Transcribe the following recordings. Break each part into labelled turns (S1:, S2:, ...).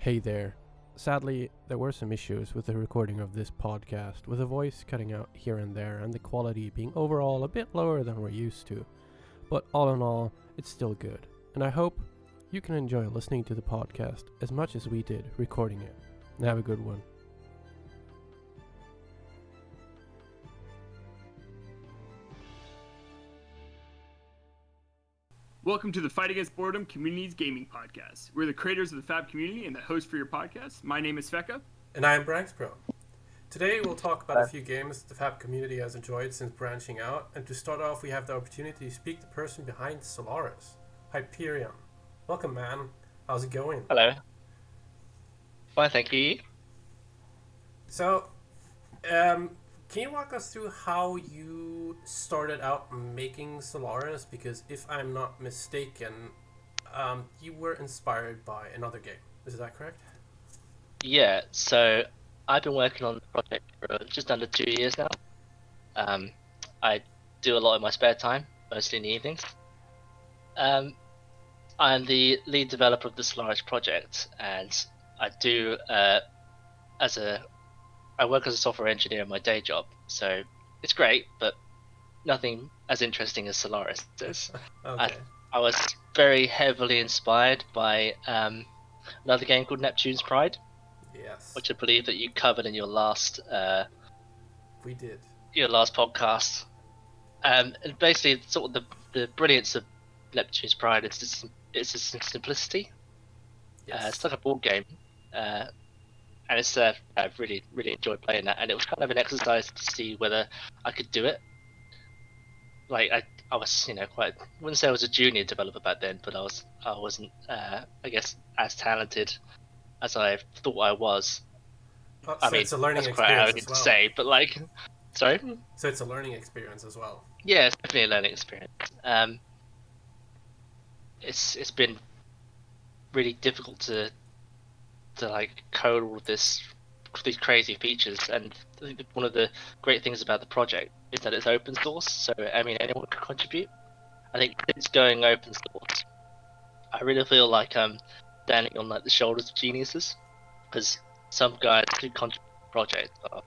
S1: Hey there. Sadly, there were some issues with the recording of this podcast, with the voice cutting out here and there and the quality being overall a bit lower than we're used to. But all in all, it's still good, and I hope you can enjoy listening to the podcast as much as we did recording it. Have a good one.
S2: Welcome to the Fight Against Boredom Community's Gaming Podcast. We're the creators of the Fab community and the host for your podcast. My name is Feka.
S1: And I am Branxpro. Today we'll talk about a few games the Fab community has enjoyed since branching out, and to start off we have the opportunity to speak to the person behind Solaris, Hyperion. Welcome, man. How's it going?
S3: Hello. Fine, thank you.
S1: So, can you walk us through how you started out making Solaris? Because if I'm not mistaken, you were inspired by another game. Is that correct?
S3: Yeah, so I've been working on the project for just under 2 years now. I do a lot in my spare time, mostly in the evenings. I'm the lead developer of the Solaris project, and I do I work as a software engineer in my day job, so it's great, but nothing as interesting as Solaris is.
S1: Okay.
S3: I was very heavily inspired by another game called Neptunes Pride,
S1: Yes.
S3: which I believe that you covered in your last
S1: We did.
S3: podcast. And basically, sort of the brilliance of Neptune's Pride is its simplicity.
S1: Yes.
S3: It's like a board game. And it's I've really enjoyed playing that, and it was kind of an exercise to see whether I could do it. Like I was, quite, I wouldn't say I was a junior developer back then, but I wasn't I guess as talented as I thought I was.
S1: So it's a learning
S3: that's quite
S1: experience
S3: arrogant
S1: as well.
S3: to say, but like, sorry.
S1: So it's a learning experience as well.
S3: Yeah, it's definitely a learning experience. It's been really difficult to like code all of these crazy features, and I think that one of the great things about the project is that it's open source, so I mean anyone can contribute. I think it's going open source. I really feel like I'm standing on like the shoulders of geniuses, because some guys who contribute to the project are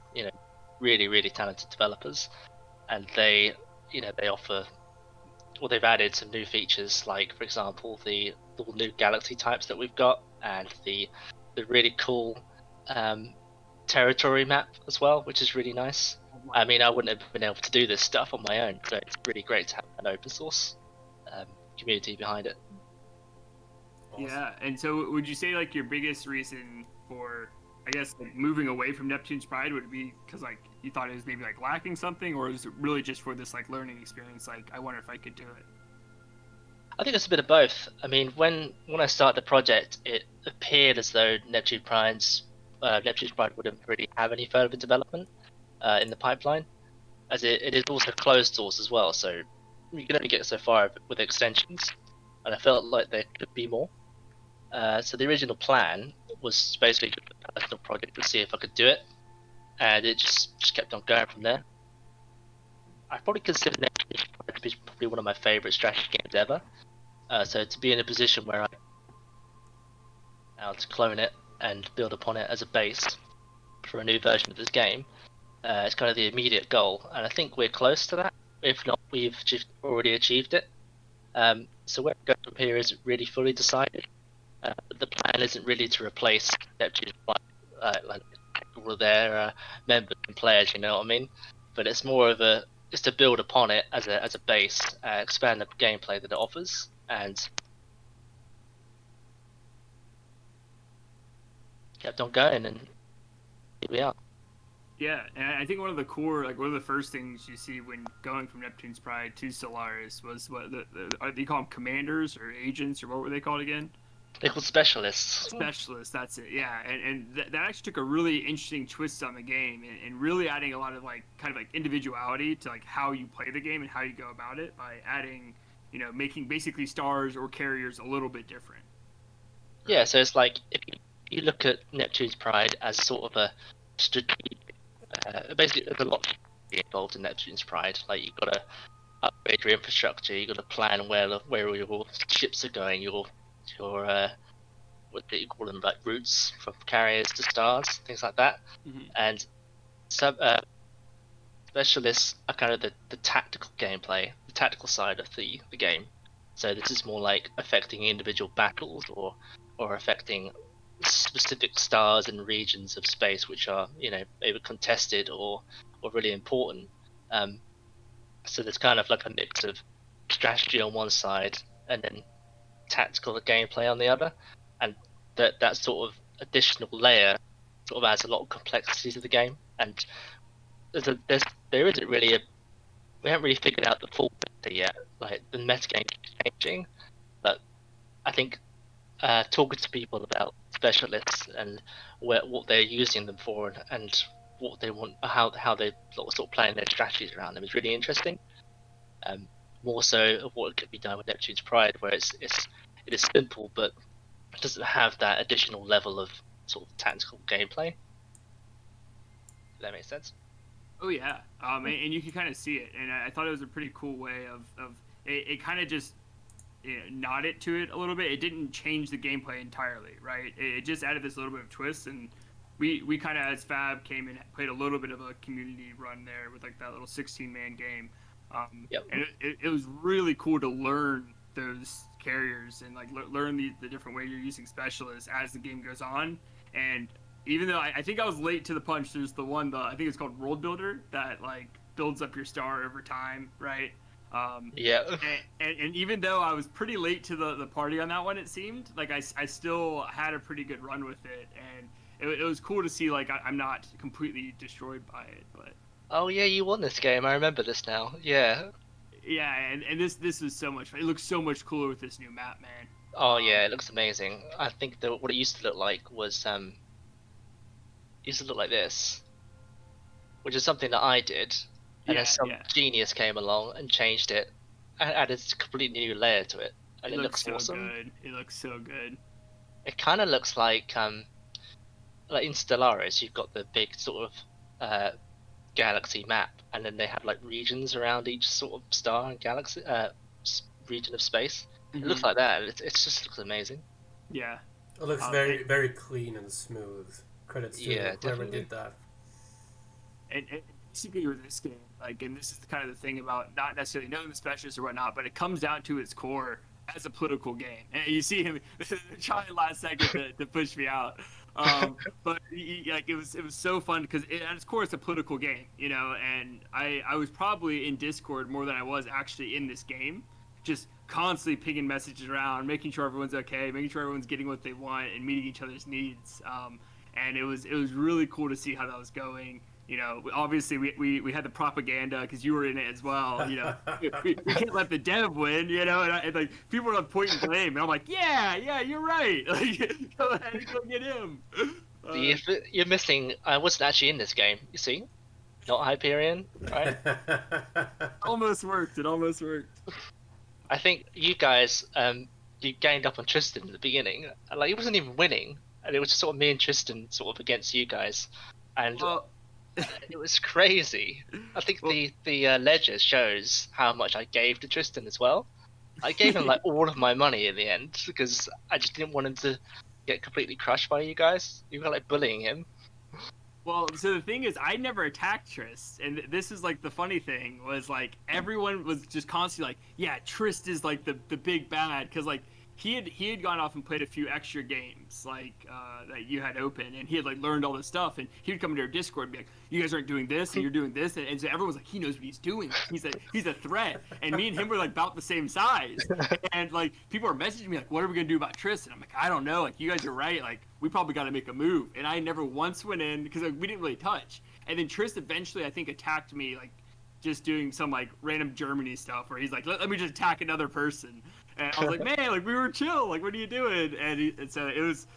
S3: really talented developers, and they offer, well, they've added some new features, like for example the new galaxy types that we've got, and the really cool territory map as well, which is really nice. I mean, I wouldn't have been able to do this stuff on my own, so it's really great to have an open source community behind it.
S1: Awesome.
S2: Yeah, and so would you say like your biggest reason for, I guess, like moving away from Neptune's Pride would be because like you thought it was maybe like lacking something, or is it really just for this like learning experience? Like, I wonder if I could do it.
S3: I think it's a bit of both. I mean, when I started the project, it appeared as though Neptune's Pride wouldn't really have any further development in the pipeline, as it is also closed source as well, so you can only get so far with extensions, and I felt like there could be more. So the original plan was basically a personal project to see if I could do it, and it just kept on going from there. I probably consider Neptune's Pride to be probably one of my favorite strategy games ever. So to be in a position where to clone it and build upon it as a base for a new version of this game, it's kind of the immediate goal, and I think we're close to that. If not, we've just already achieved it. So where we go from here isn't really fully decided. But the plan isn't really to replace Neptune's Pride, like all of their members and players, you know what I mean? But it's more of just to build upon it as a base, expand the gameplay that it offers, and kept on going, and here we are.
S2: Yeah, and I think one of the first things you see when going from Neptune's Pride to Solaris was what do you call them, commanders or agents, or what were they called again?
S3: They're called specialists.
S2: Specialists, that's it. Yeah, and that actually took a really interesting twist on the game, and really adding a lot of like kind of like individuality to like how you play the game and how you go about it by adding, making basically stars or carriers a little bit different.
S3: Yeah, so it's like if you look at Neptune's Pride as sort of a strategic, basically there's a lot involved in Neptune's Pride. Like you've got to upgrade your infrastructure, you've got to plan where all your ships are going, your what do you call them, like routes from carriers to stars, things like that.
S2: Mhm.
S3: And some specialists are kind of the tactical gameplay, the tactical side of the game. So this is more like affecting individual battles or affecting specific stars and regions of space which are either contested or really important. So there's kind of like a mix of strategy on one side and then tactical gameplay on the other, and that sort of additional layer sort of adds a lot of complexity to the game. And there isn't really we haven't really figured out the full picture yet. Like the metagame keeps changing, but I think talking to people about specialists and what they're using them for and what they want, how they sort of playing their strategies around them is really interesting. More so of what could be done with Neptune's Pride, where it is simple, but it doesn't have that additional level of sort of tactical gameplay. Does that make sense?
S2: Oh yeah, and you can kind of see it, and I thought it was a pretty cool way of it kind of just nodded to it a little bit. It didn't change the gameplay entirely, right? It just added this little bit of twist, and we kind of as Fab came and played a little bit of a community run there with like that little 16-man game,
S3: Yep.
S2: and it was really cool to learn those carriers and like learn the different way you're using specialists as the game goes on. And even though I think I was late to the punch, there's I think it's called World Builder that like builds up your star over time, right?
S3: Yeah.
S2: And even though I was pretty late to the party on that one, it seemed like I still had a pretty good run with it, and it was cool to see like I'm not completely destroyed by it, but
S3: Oh yeah, you won this game. I remember this now. Yeah.
S2: yeah, and this was so much fun. It looks so much cooler with this new map, man.
S3: Oh yeah, it looks amazing. I think that what it used to look like was used to look like this, which is something that I did, and then some genius came along and changed it, and added a completely new layer to it, and it looks
S2: so
S3: awesome.
S2: good. It looks so good.
S3: It kind of looks like in Stellaris, you've got the big sort of galaxy map, and then they have like regions around each sort of star and galaxy region of space.
S2: Mm-hmm.
S3: It looks like that. It just looks amazing.
S2: Yeah.
S1: It looks very clean and smooth. Credits to whoever
S3: definitely
S1: did that.
S2: And basically with this game, like, and this is kind of the thing about not necessarily knowing the specialists or whatnot, but it comes down to its core as a political game. And you see him trying last second to push me out. But like it was so fun because at its core it's a political game, and I was probably in Discord more than I was actually in this game, just constantly pinging messages around, making sure everyone's okay, making sure everyone's getting what they want and meeting each other's needs. And it was really cool to see how that was going. Obviously we had the propaganda because you were in it as well. We can't let the dev win. And like people were like pointing blame, and I'm like, yeah, you're right. Like, go ahead and go get him.
S3: You're missing. I wasn't actually in this game. You see, not Hyperion, right?
S2: Almost worked. It almost worked.
S3: I think you guys, you gained up on Tristan at the beginning. Like he wasn't even winning, and it was just sort of me and Tristan sort of against you guys, and.
S2: Well,
S3: it was crazy. I think the ledger shows how much I gave to Tristan as well. I gave him like all of my money in the end because I just didn't want him to get completely crushed by you guys. You were like bullying him.
S2: Well, so the thing is, I never attacked Trist, and this is like the funny thing was like everyone was just constantly like, yeah, Trist is like the big bad because like he had gone off and played a few extra games like that you had open, and he had like learned all this stuff, and he would come into our Discord and be like, you guys aren't doing this and you're doing this, and so everyone was like, he knows what he's doing, he's a threat. And me and him were like about the same size, and like people were messaging me like, what are we gonna do about Tristan? I'm like, I don't know, like you guys are right, like we probably got to make a move. And I never once went in because like, we didn't really touch. And then Trist eventually I think attacked me like just doing some like random Germany stuff where he's like, let me just attack another person. And I was like, man, like we were chill. Like, what are you doing? And so it was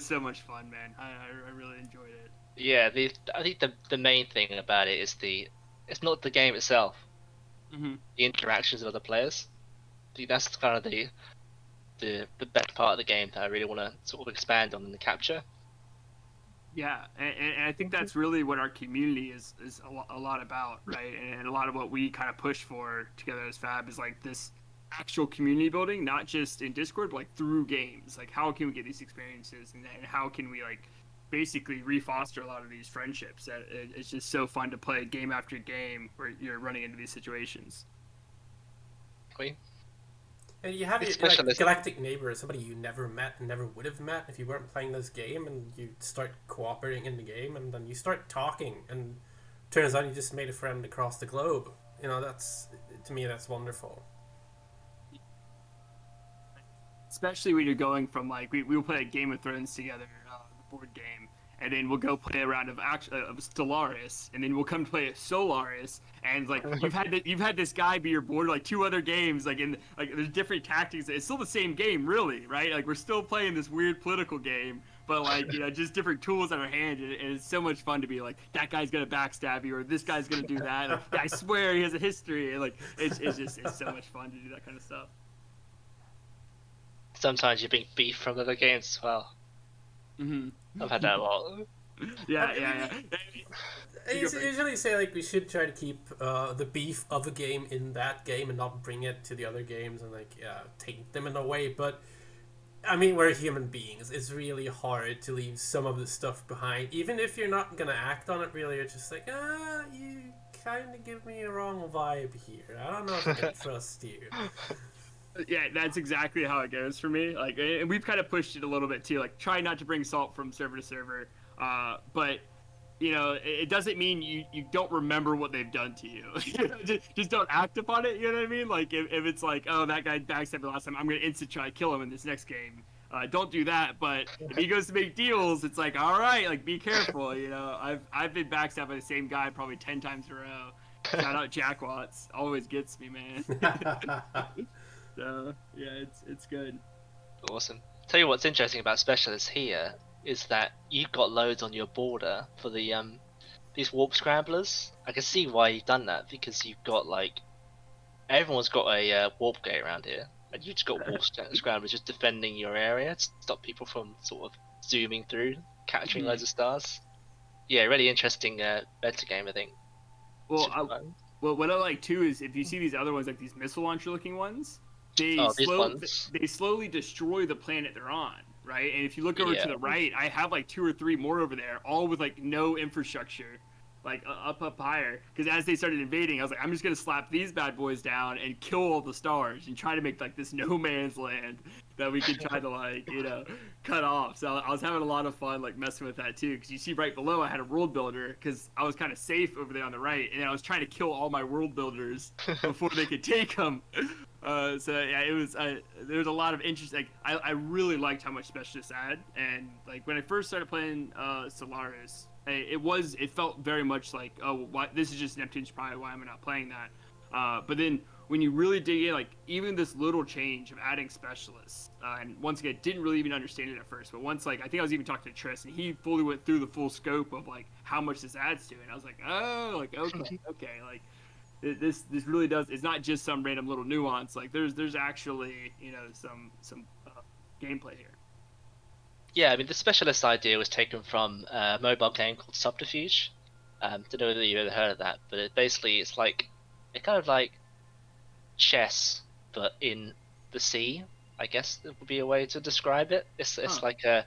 S2: so much fun, man. I really enjoyed it.
S3: Yeah, I think the main thing about it is it's not the game itself.
S2: Mm-hmm.
S3: The interactions with other players. I think that's kind of the best part of the game that I really want to sort of expand on in the capture.
S2: Yeah, and I think that's really what our community is a lot about, right? And a lot of what we kind of push for together as Fab is like this actual community building, not just in Discord, but like through games. Like how can we get these experiences, and how can we like basically refoster a lot of these friendships? It's just so fun to play game after game where you're running into these situations.
S1: And you have your like, galactic neighbor, somebody you never met and never would have met if you weren't playing this game, and you start cooperating in the game, and then you start talking, and turns out you just made a friend across the globe. You know, that's, to me, that's wonderful.
S2: Especially when you're going from like we will play a Game of Thrones together, the board game, and then we'll go play a round of Solaris, and then we'll come play a Solaris, and like you've had this guy be your board like 2 other games, like in like there's different tactics. It's still the same game, really, right? Like we're still playing this weird political game, but like, you know, just different tools at our hand, and it's so much fun to be like, that guy's gonna backstab you, or this guy's gonna do that. Like, I swear he has a history, and like it's so much fun to do that kind of stuff.
S3: Sometimes you're being beef from other games as well. I've had that a lot.
S2: Yeah.
S1: I usually say like we should try to keep the beef of a game in that game and not bring it to the other games and like take them in a way. But I mean, we're human beings. It's really hard to leave some of the stuff behind, even if you're not gonna act on it. Really, you're just like, you kind of give me a wrong vibe here. I don't know if I can trust you.
S2: Yeah, that's exactly how it goes for me. Like, and we've kind of pushed it a little bit too. Like, try not to bring salt from server to server. But you know, it doesn't mean you don't remember what they've done to you. just don't act upon it. You know what I mean? Like, if it's like, oh, that guy backstabbed me last time, I'm gonna instant try to kill him in this next game. Don't do that. But if he goes to make deals, it's like, all right, like be careful. You know, I've been backstabbed by the same guy probably 10 times in a row. Shout out Jack Watts, always gets me, man. So yeah, it's good.
S3: Awesome. Tell you what's interesting about specialists here is that you've got loads on your border for the these warp scramblers. I can see why you've done that, because you've got like everyone's got a warp gate around here, and you've just got warp scramblers just defending your area to stop people from sort of zooming through, capturing loads of stars. Yeah, really interesting meta game, I think.
S2: Well, what I like too is if you see these other ones, like these missile launcher looking ones. They slowly destroy the planet they're on, right? And if you look over to the right, I have like 2 or 3 more over there, all with like no infrastructure, like up higher. Because as they started invading, I was like, I'm just gonna slap these bad boys down and kill all the stars and try to make like this no man's land that we can try to like, you know, cut off. So I was having a lot of fun like messing with that too. Because you see right below, I had a world builder because I was kind of safe over there on the right, and I was trying to kill all my world builders before they could take them. So yeah, it was. There was a lot of interest. Like I really liked how much specialists had, and like when I first started playing Solaris, it felt very much like, oh, this is just Neptunes Pride. Why am I not playing that? But then when you really dig in, like even this little change of adding specialists, and once again, didn't really even understand it at first. But once like I think I was even talking to Tris, and he fully went through the full scope of like how much this adds to it. And I was like, oh, like okay, like. This really does. It's not just some random little nuance. Like there's actually, you know, some gameplay here.
S3: Yeah, I mean the specialist idea was taken from a mobile game called Subterfuge. Don't know whether you've ever heard of that, but it's like it kind of like chess, but in the sea. I guess that would be a way to describe it. It's like a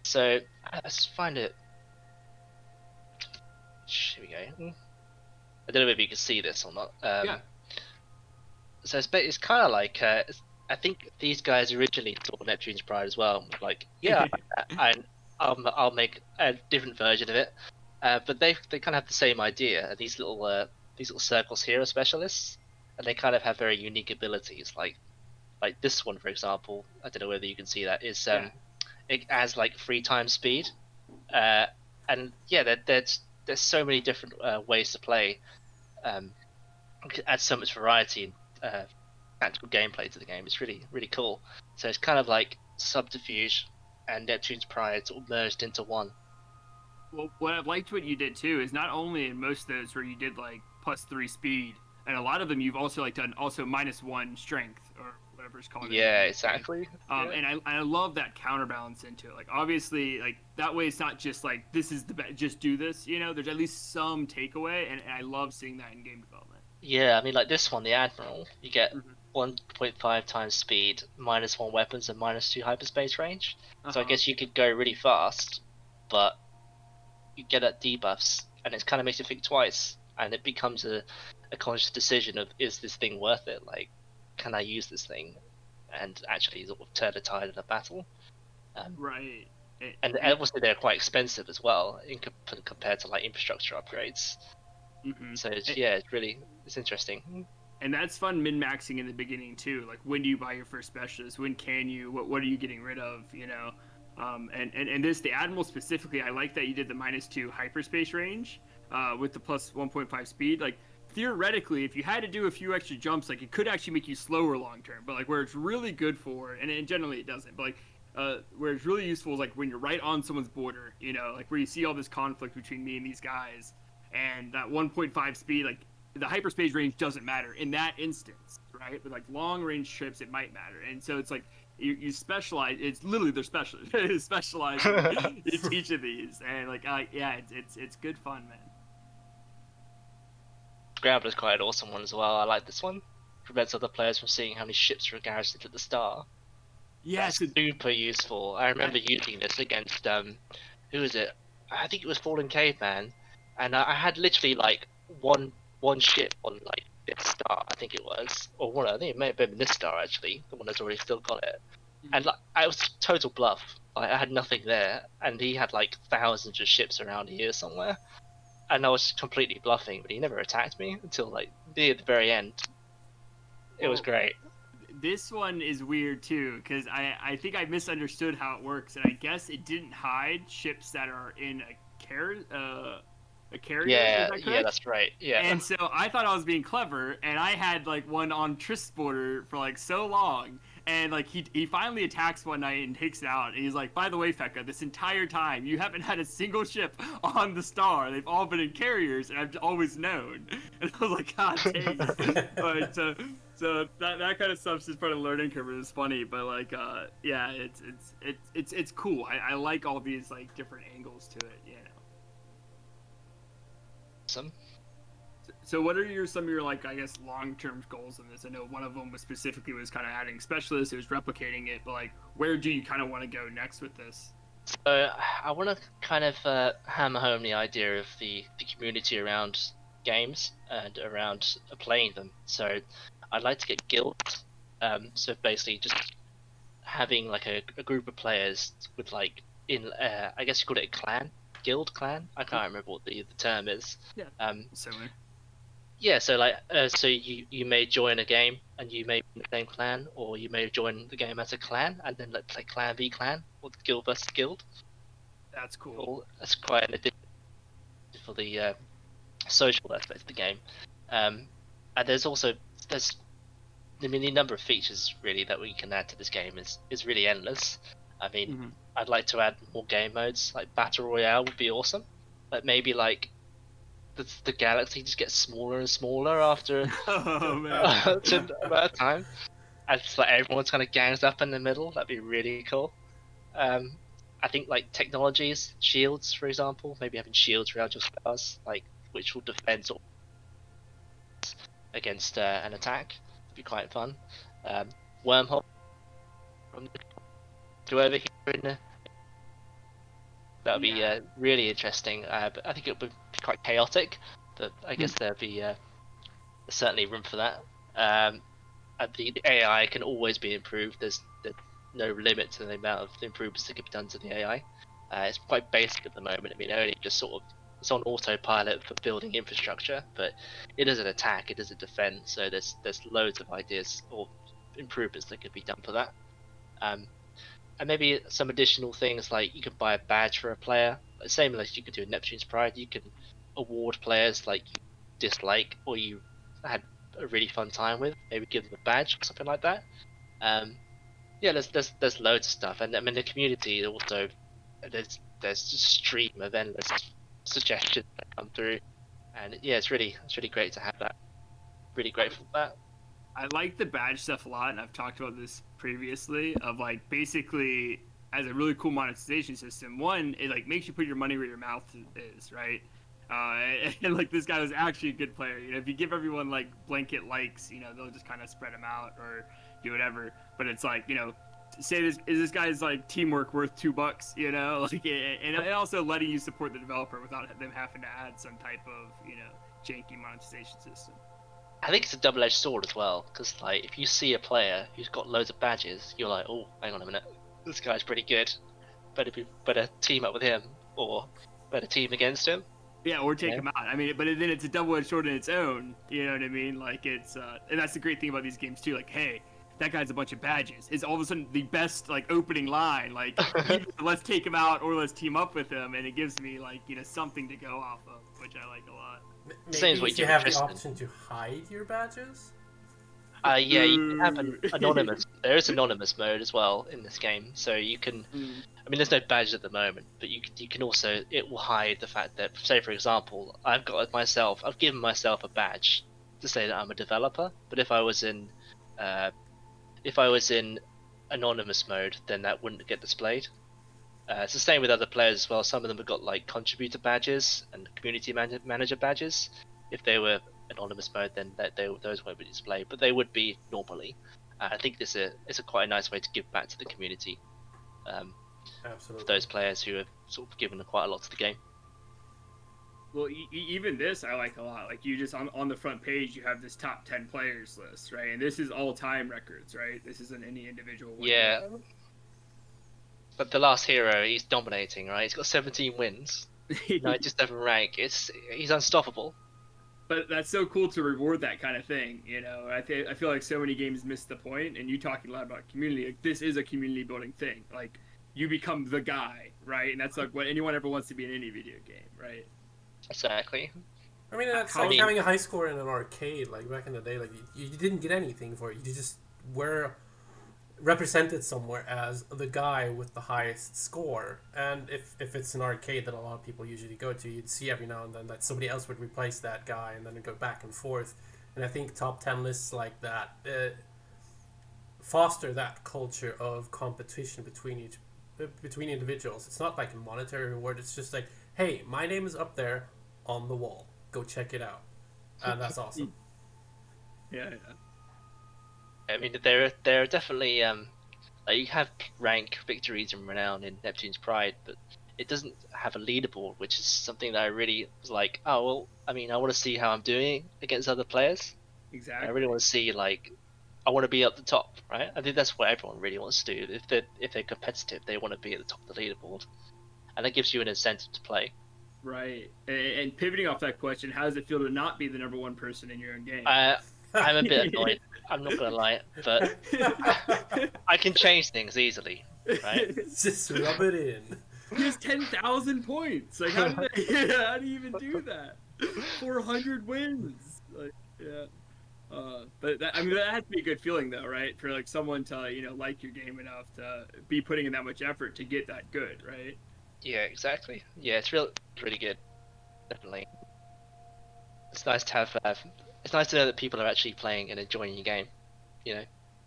S3: so let's find it. Here we go. I don't know if you can see this or not.
S2: Yeah.
S3: So it's kind of like I think these guys originally saw Neptunes Pride as well. Like, yeah, I'll make a different version of it. But they kind of have the same idea. These little circles here are specialists, and they kind of have very unique abilities. Like this one, for example. I don't know whether you can see that. Is it has like 3 times speed, and yeah, there's so many different ways to play. It adds so much variety and tactical gameplay to the game. It's really, really cool. So it's kind of like Subterfuge and Neptune's Pride sort of merged into one.
S2: Well, what I've liked what you did too is not only in most of those where you did like +3 speed, and a lot of them you've also like done also -1 strength or whatever it's called.
S3: Yeah, exactly.
S2: And I love that counterbalance into it. Like obviously, like that way it's not just like this is the best, just do this. You know, there's at least some takeaway, and I love seeing that in game development.
S3: Yeah, I mean like this one, the Admiral, you get 1.5 times speed, -1 weapons, and -2 hyperspace range. So I
S2: Uh-huh.
S3: guess you could go really fast, but you get that debuffs, and it kind of makes you think twice, and it becomes a conscious decision of, is this thing worth it? Like, can I use this thing and actually sort of turn the tide of the battle?
S2: Right.
S3: And obviously they're quite expensive as well compared to like infrastructure upgrades.
S2: Mm-hmm.
S3: So it's interesting.
S2: And that's fun min-maxing in the beginning too. Like, when do you buy your first specialist? When can you? What are you getting rid of? You know, and the Admiral specifically, I like that you did the -2 hyperspace range with the plus 1.5 speed. Like, theoretically, if you had to do a few extra jumps, like, it could actually make you slower long term. But like, where it's really good for, and generally it doesn't, but like. Where it's really useful is like when you're right on someone's border, you know, like where you see all this conflict between me and these guys, and that 1.5 speed, like the hyperspace range doesn't matter in that instance, right? But like long range trips, it might matter, and so it's like you specialize. It's literally they're specializing each of these, and like yeah, it's good fun, man.
S3: Scrambler is quite an awesome one as well. I like this one. Prevents other players from seeing how many ships are garrisoned at the start.
S2: Yeah,
S3: That's super useful. I remember using this against who was it? I think it was Fallen Caveman, and I had literally like one ship on like this star. I think it was, or one. I think it may have been this star actually, the one that's already still got it. And like I was total bluff. Like, I had nothing there, and he had like thousands of ships around here somewhere, and I was completely bluffing. But he never attacked me until like near the very end. It was great.
S2: This one is weird too, because I think I misunderstood how it works, and I guess it didn't hide ships that are in a carrier. Is that
S3: Yeah,
S2: correct?
S3: that's right. Yeah.
S2: And so I thought I was being clever, and I had like one on Trist's border for like so long, and like he finally attacks one night and takes it out, and he's like, by the way, Feka, this entire time you haven't had a single ship on the star. They've all been in carriers, and I've always known. And I was like, God dang it! But so that kind of stuff's just part of the learning curve. It's funny, but like yeah, it's cool. I like all these like different angles to it, you know.
S3: Awesome.
S2: So what are some of your like I guess long-term goals in this? I know one of them was specifically was kind of adding specialists, it was replicating it, but like where do you kind of want to go next with this?
S3: So I want to kind of hammer home the idea of the community around games and around playing them. So I'd like to get guilds. So basically just having like a group of players with like I guess you call it a clan, guild clan. I can't remember what the term is.
S2: Yeah, similar.
S3: Yeah, so like, so you may join a game and you may be in the same clan, or you may join the game as a clan, and then let's play clan v clan or guild versus guild.
S2: That's cool.
S3: That's quite an addition for the social aspect of the game. And there's I mean, the number of features really that we can add to this game is really endless. I mean, I'd like to add more game modes, like battle royale would be awesome. Like maybe like the galaxy just gets smaller and smaller after
S2: Oh man.
S3: about a time. And it's like everyone's kind of gangs up in the middle. That'd be really cool. I think like technologies, shields, for example, maybe having shields around your stars, like which will defend sort of against an attack. Would be quite fun. Wormhole from to over here in the. That would be really interesting. But I think it would be quite chaotic. But I guess there'd be certainly room for that. The AI can always be improved. There's no limit to the amount of improvements that can be done to the AI. It's quite basic at the moment. I mean, only just sort of it's on autopilot for building infrastructure, but it doesn't attack, it doesn't defend. So there's loads of ideas or improvements that could be done for that. And maybe some additional things like you can buy a badge for a player, same as you could do in Neptunes Pride. You can award players like you dislike or you had a really fun time with. Maybe give them a badge or something like that. Yeah, there's loads of stuff, and I mean the community also. There's a stream of endless suggestions that come through, and yeah, it's really great to have that. Really grateful for that.
S2: I like the badge stuff a lot, and I've talked about this previously. Of like basically as a really cool monetization system. One, it like makes you put your money where your mouth is, right? and like this guy was actually a good player. You know, if you give everyone like blanket likes, you know, they'll just kind of spread them out or do whatever. But it's like, you know, say this guy's like teamwork worth $2, you know, like, and also letting you support the developer without them having to add some type of, you know, janky monetization system.
S3: I think it's a double-edged sword as well, because like if you see a player who's got loads of badges, you're like, oh, hang on a minute, this guy's pretty good. Better team up with him, or better team against him.
S2: Yeah, or take him out. I mean, but then it's a double-edged sword in its own. You know what I mean? Like it's, and that's the great thing about these games too. Like, hey, that guy's a bunch of badges. Is all of a sudden the best like opening line. Like, either let's take him out or let's team up with him, and it gives me like, you know, something to go off of, which I like a lot.
S1: Maybe if you have the option to hide your badges.
S3: Yeah, you can have an anonymous. There is anonymous mode as well in this game, so you can. I mean, there's no badge at the moment, but you can also. It will hide the fact that, say, for example, I've given myself a badge to say that I'm a developer. But if I was in anonymous mode, then that wouldn't get displayed. It's the same with other players as well. Some of them have got like contributor badges and community manager badges. If they were anonymous mode, then those won't be displayed, but they would be normally. I think it's a quite a nice way to give back to the community.
S1: Absolutely.
S3: For those players who have sort of given quite a lot to the game.
S2: Well, even this I like a lot. Like you just on the front page, you have this top 10 players list, right? And this is all-time records, right? This isn't any individual one.
S3: Yeah. But the last hero, he's dominating, right? He's got 17 wins, 97 rank. He's unstoppable.
S2: But that's so cool to reward that kind of thing, you know. I feel like so many games miss the point, and you talking a lot about community. Like, this is a community building thing. Like you become the guy, right? And that's like what anyone ever wants to be in any video game, right?
S3: Exactly.
S1: I mean, that's like having a high score in an arcade, like back in the day. Like you didn't get anything for it. You just were represented somewhere as the guy with the highest score. And if it's an arcade that a lot of people usually go to, you'd see every now and then that somebody else would replace that guy, and then it'd go back and forth. And I think top 10 lists like that foster that culture of competition between individuals. It's not like a monetary reward. It's just like, hey, my name is up there on the wall. Go check it out. And that's awesome.
S2: Yeah.
S3: I mean, there are definitely like you have rank victories and renown in Neptune's Pride, but it doesn't have a leaderboard, which is something that I really was like, oh well. I mean, I want to see how I'm doing against other players.
S2: Exactly.
S3: I really want to see, like, I want to be at the top, right? I think that's what everyone really wants to do. If they're competitive, they want to be at the top of the leaderboard, and that gives you an incentive to play.
S2: Right. And pivoting off that question, how does it feel to not be the number one person in your own game?
S3: I'm a bit annoyed. I'm not gonna lie, but I can change things easily, right?
S1: Just rub it in.
S2: He has 10,000 points. Like, how do you even do that? 400 wins. Like, yeah. But that has to be a good feeling, though, right? For like someone to like your game enough to be putting in that much effort to get that good, right?
S3: Yeah, exactly. Yeah, it's really good. Definitely. It's nice to have. It's nice to know that people are actually playing and enjoying your game. You know,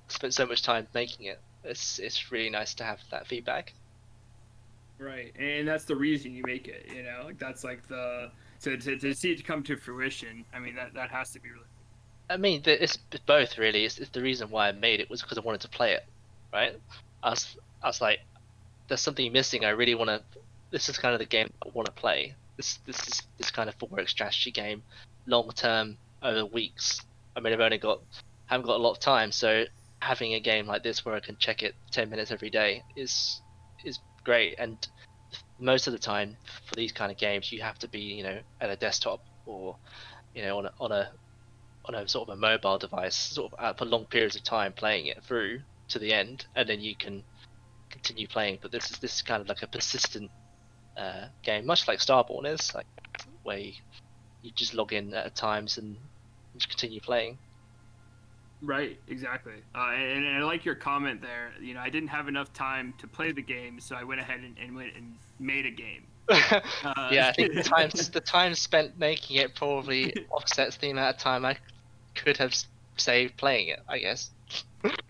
S3: spent so much time making it. It's really nice to have that feedback.
S2: Right, and that's the reason you make it. You know, like that's like to see it come to fruition. I mean, that has to be really.
S3: I mean, it's both really. It's the reason why I made it was because I wanted to play it, right? I was like, there's something missing. I really want to. This is kind of the game I want to play. This is this kind of 4X strategy game, long term, over weeks. I mean, haven't got a lot of time, so having a game like this where I can check it 10 minutes every day is great. And most of the time for these kind of games, you have to be at a desktop or on a sort of a mobile device, sort of for long periods of time, playing it through to the end, and then you can continue playing. But this is kind of like a persistent game, much like Starborn is, like where you just log in at times and just continue playing.
S2: Right, exactly. And I like your comment there. I didn't have enough time to play the game, so I went ahead and went and made a game.
S3: Yeah, I think the time spent making it probably offsets the amount of time I could have saved playing it, I guess.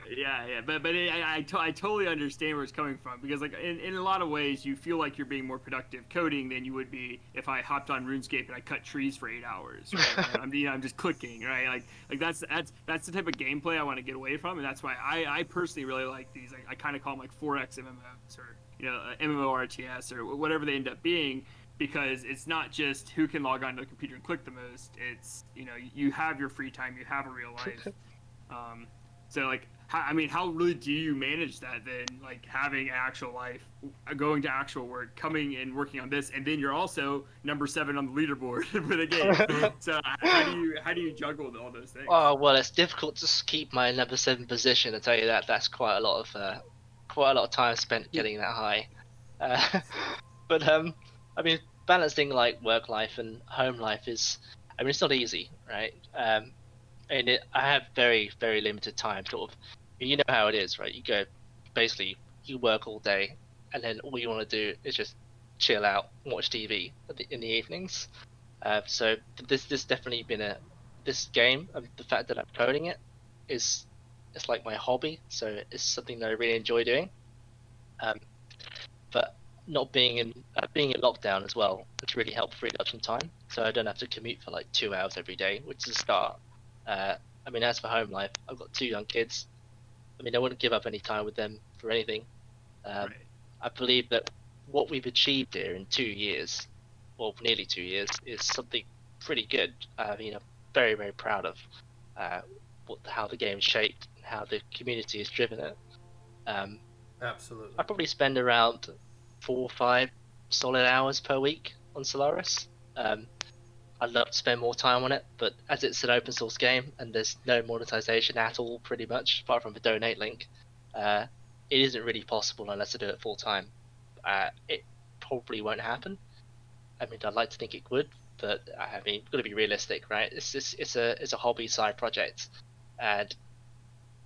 S2: Yeah, but I totally understand where it's coming from because like in a lot of ways you feel like you're being more productive coding than you would be if I hopped on RuneScape and I cut trees for 8 hours, right? I'm just clicking, right? Like that's the type of gameplay I want to get away from, and that's why I personally really like these. Like, I kind of call them like 4X MMOs or MMORTS or whatever they end up being, because it's not just who can log onto the computer and click the most. It's you have your free time, you have a real life. So like, how really do you manage that then? Like having an actual life, going to actual work, coming and working on this, and then you're also number 7 on the leaderboard for the game. So how do you juggle all those things?
S3: Oh well, it's difficult to keep my number 7 position. I tell you that. That's quite a lot of time spent getting that high. Uh, but I mean, balancing like work life and home life is, I mean, it's not easy, right? And I have very very limited time. Sort of, you know how it is, right? You go, basically, you work all day, and then all you want to do is just chill out, watch TV in the evenings. So this definitely been this game, the fact that I'm coding it is it's like my hobby, so it's something that I really enjoy doing. Um, but not being in lockdown as well, it's really helped free up some time, so I don't have to commute for like 2 hours every day, which is a start. I mean, as for home life, I've got 2 young kids. I mean, I wouldn't give up any time with them for anything. Um,
S2: Right.
S3: I believe that what we've achieved here in 2 years, well, nearly 2 years, is something pretty good. I mean, I'm very, very proud of uh, how the game's shaped, and how the community has driven it. Um,
S1: Absolutely.
S3: I probably spend around 4 or 5 solid hours per week on Solaris. Um, I'd love to spend more time on it, but as it's an open source game and there's no monetization at all, pretty much, apart from the donate link, uh, it isn't really possible unless I do it full time. It probably won't happen. I mean, I'd like to think it would, but I mean, we've got to be realistic, right? It's a hobby side project, and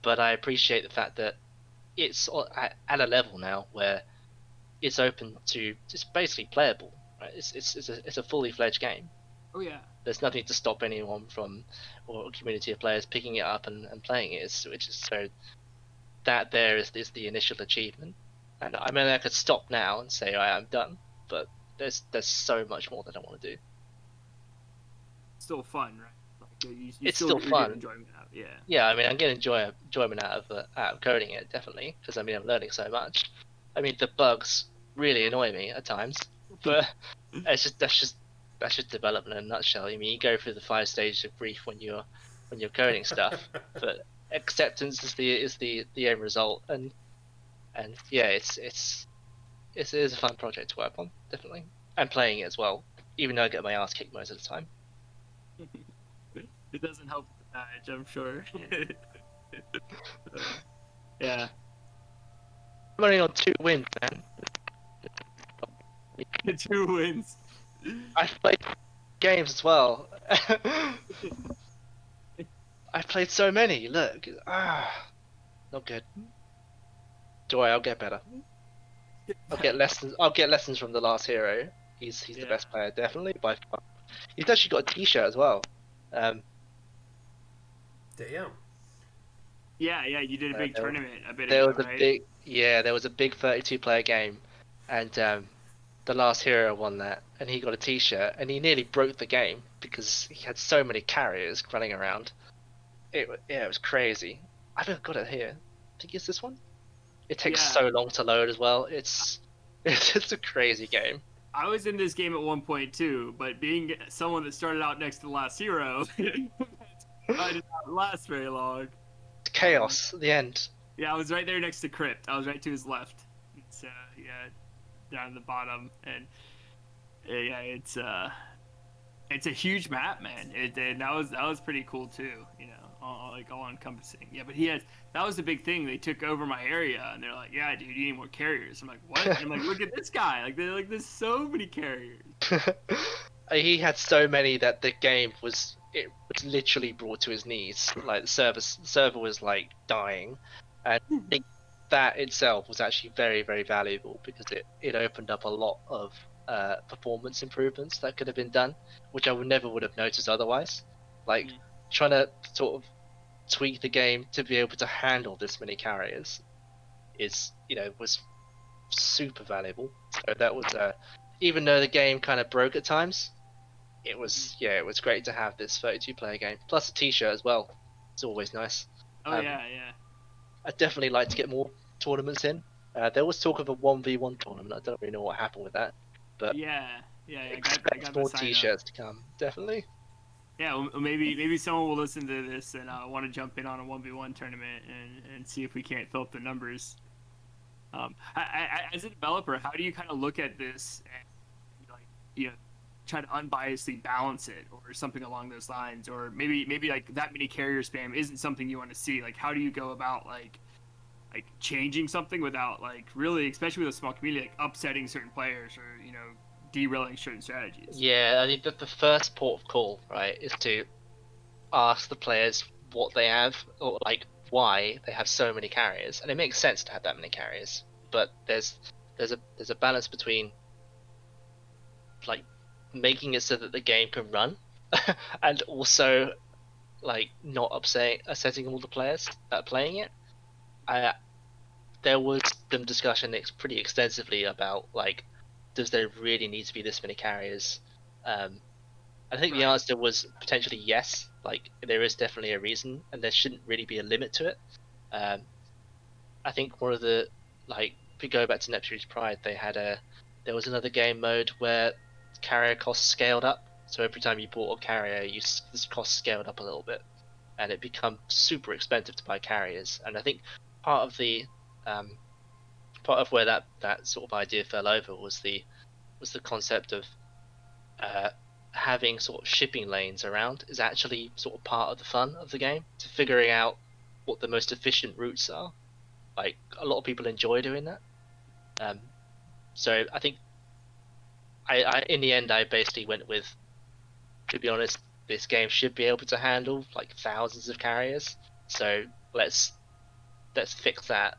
S3: but I appreciate the fact that it's at a level now where it's open to it's basically playable, right? It's a fully fledged game.
S2: Oh yeah.
S3: There's nothing to stop anyone from, or a community of players picking it up and playing it. Which is so that there is the initial achievement. And I mean, I could stop now and say I'm done, but there's so much more that I want to do.
S2: Still fun, right? Like you
S3: It's
S2: still
S3: still
S2: you're getting
S3: fun.
S2: enjoyment out. Yeah.
S3: Yeah, I mean, I'm getting enjoyment out of coding it, definitely, because I mean, I'm learning so much. I mean, the bugs really annoy me at times, but it's just that's just development in a nutshell. I mean, you go through the 5 stages of grief when you're coding stuff, but acceptance is the end result, and yeah, it is a fun project to work on, definitely, and playing it as well, even though I get my ass kicked most of the time.
S2: It doesn't help with the badge, I'm sure. Yeah.
S3: I'm only on 2 wins, man.
S2: 2 wins.
S3: I've played games as well. I've played so many. Look, not good. Joy, I'll get better. I'll get lessons. I'll get lessons from the last hero. He's the
S2: Yeah.
S3: best player, definitely by far. He's actually got a T-shirt as well.
S1: Damn.
S2: Yeah, you did a big tournament a bit
S3: There
S2: ago,
S3: was a
S2: right?
S3: big 32 player game, and the last hero won that, and he got a T-shirt, and he nearly broke the game because he had so many carriers running around. It was crazy. I haven't got it here. I think it's this one. It takes
S2: Yeah.
S3: so long to load as well. It's just a crazy game.
S2: I was in this game at one point too, but being someone that started out next to the last hero, I did not last very long.
S3: Chaos at the end.
S2: Yeah, I was right there next to Crypt. I was right to his left. It's yeah, down at the bottom, and yeah, it's a huge map, man. And that was pretty cool too. Like all encompassing. Yeah, but that was the big thing. They took over my area, and they're like, "Yeah, dude, you need more carriers." I'm like, "What?" And I'm like, "Look at this guy! There's so many carriers."
S3: He had so many that the game was literally brought to his knees. Like the server was like dying, and I think that itself was actually very very valuable because it opened up a lot of performance improvements that could have been done, which I would never have noticed otherwise. Like trying to sort of tweak the game to be able to handle this many carriers was super valuable. So that was even though the game kind of broke at times, it was great to have this 32 player game plus a t-shirt as well. It's always nice.
S2: Oh yeah.
S3: I'd definitely like to get more tournaments in. There was talk of a 1v1 tournament. I don't really know what happened with that, but
S2: Yeah. I got
S3: more
S2: the sign
S3: t-shirts to come. Definitely.
S2: Yeah, well, maybe someone will listen to this and want to jump in on a 1v1 tournament and see if we can't fill up the numbers. As a developer, how do you kind of look at this and try to unbiasedly balance it or something along those lines, or maybe like that many carrier spam isn't something you want to see? Like, how do you go about like changing something without like really, especially with a small community, like upsetting certain players or derailing certain strategies?
S3: Yeah, I think that the first port of call, right, is to ask the players what they have or like why they have so many carriers, and it makes sense to have that many carriers. But there's a balance between like making it so that the game can run, and also like not upsetting all the players that are playing it. There was some discussion pretty extensively about like, does there really need to be this many carriers? I think the answer was potentially yes. Like there is definitely a reason, and there shouldn't really be a limit to it. I think one of the if we go back to Neptunes Pride, there was another game mode where carrier costs scaled up. So every time you bought a carrier, this cost scaled up a little bit, and it become super expensive to buy carriers. And I think part of the part of where that sort of idea fell over was the concept of having sort of shipping lanes around is actually sort of part of the fun of the game, to figuring out what the most efficient routes are. Like a lot of people enjoy doing that. So I think I in the end I basically went with, to be honest, this game should be able to handle like thousands of carriers. So let's fix that,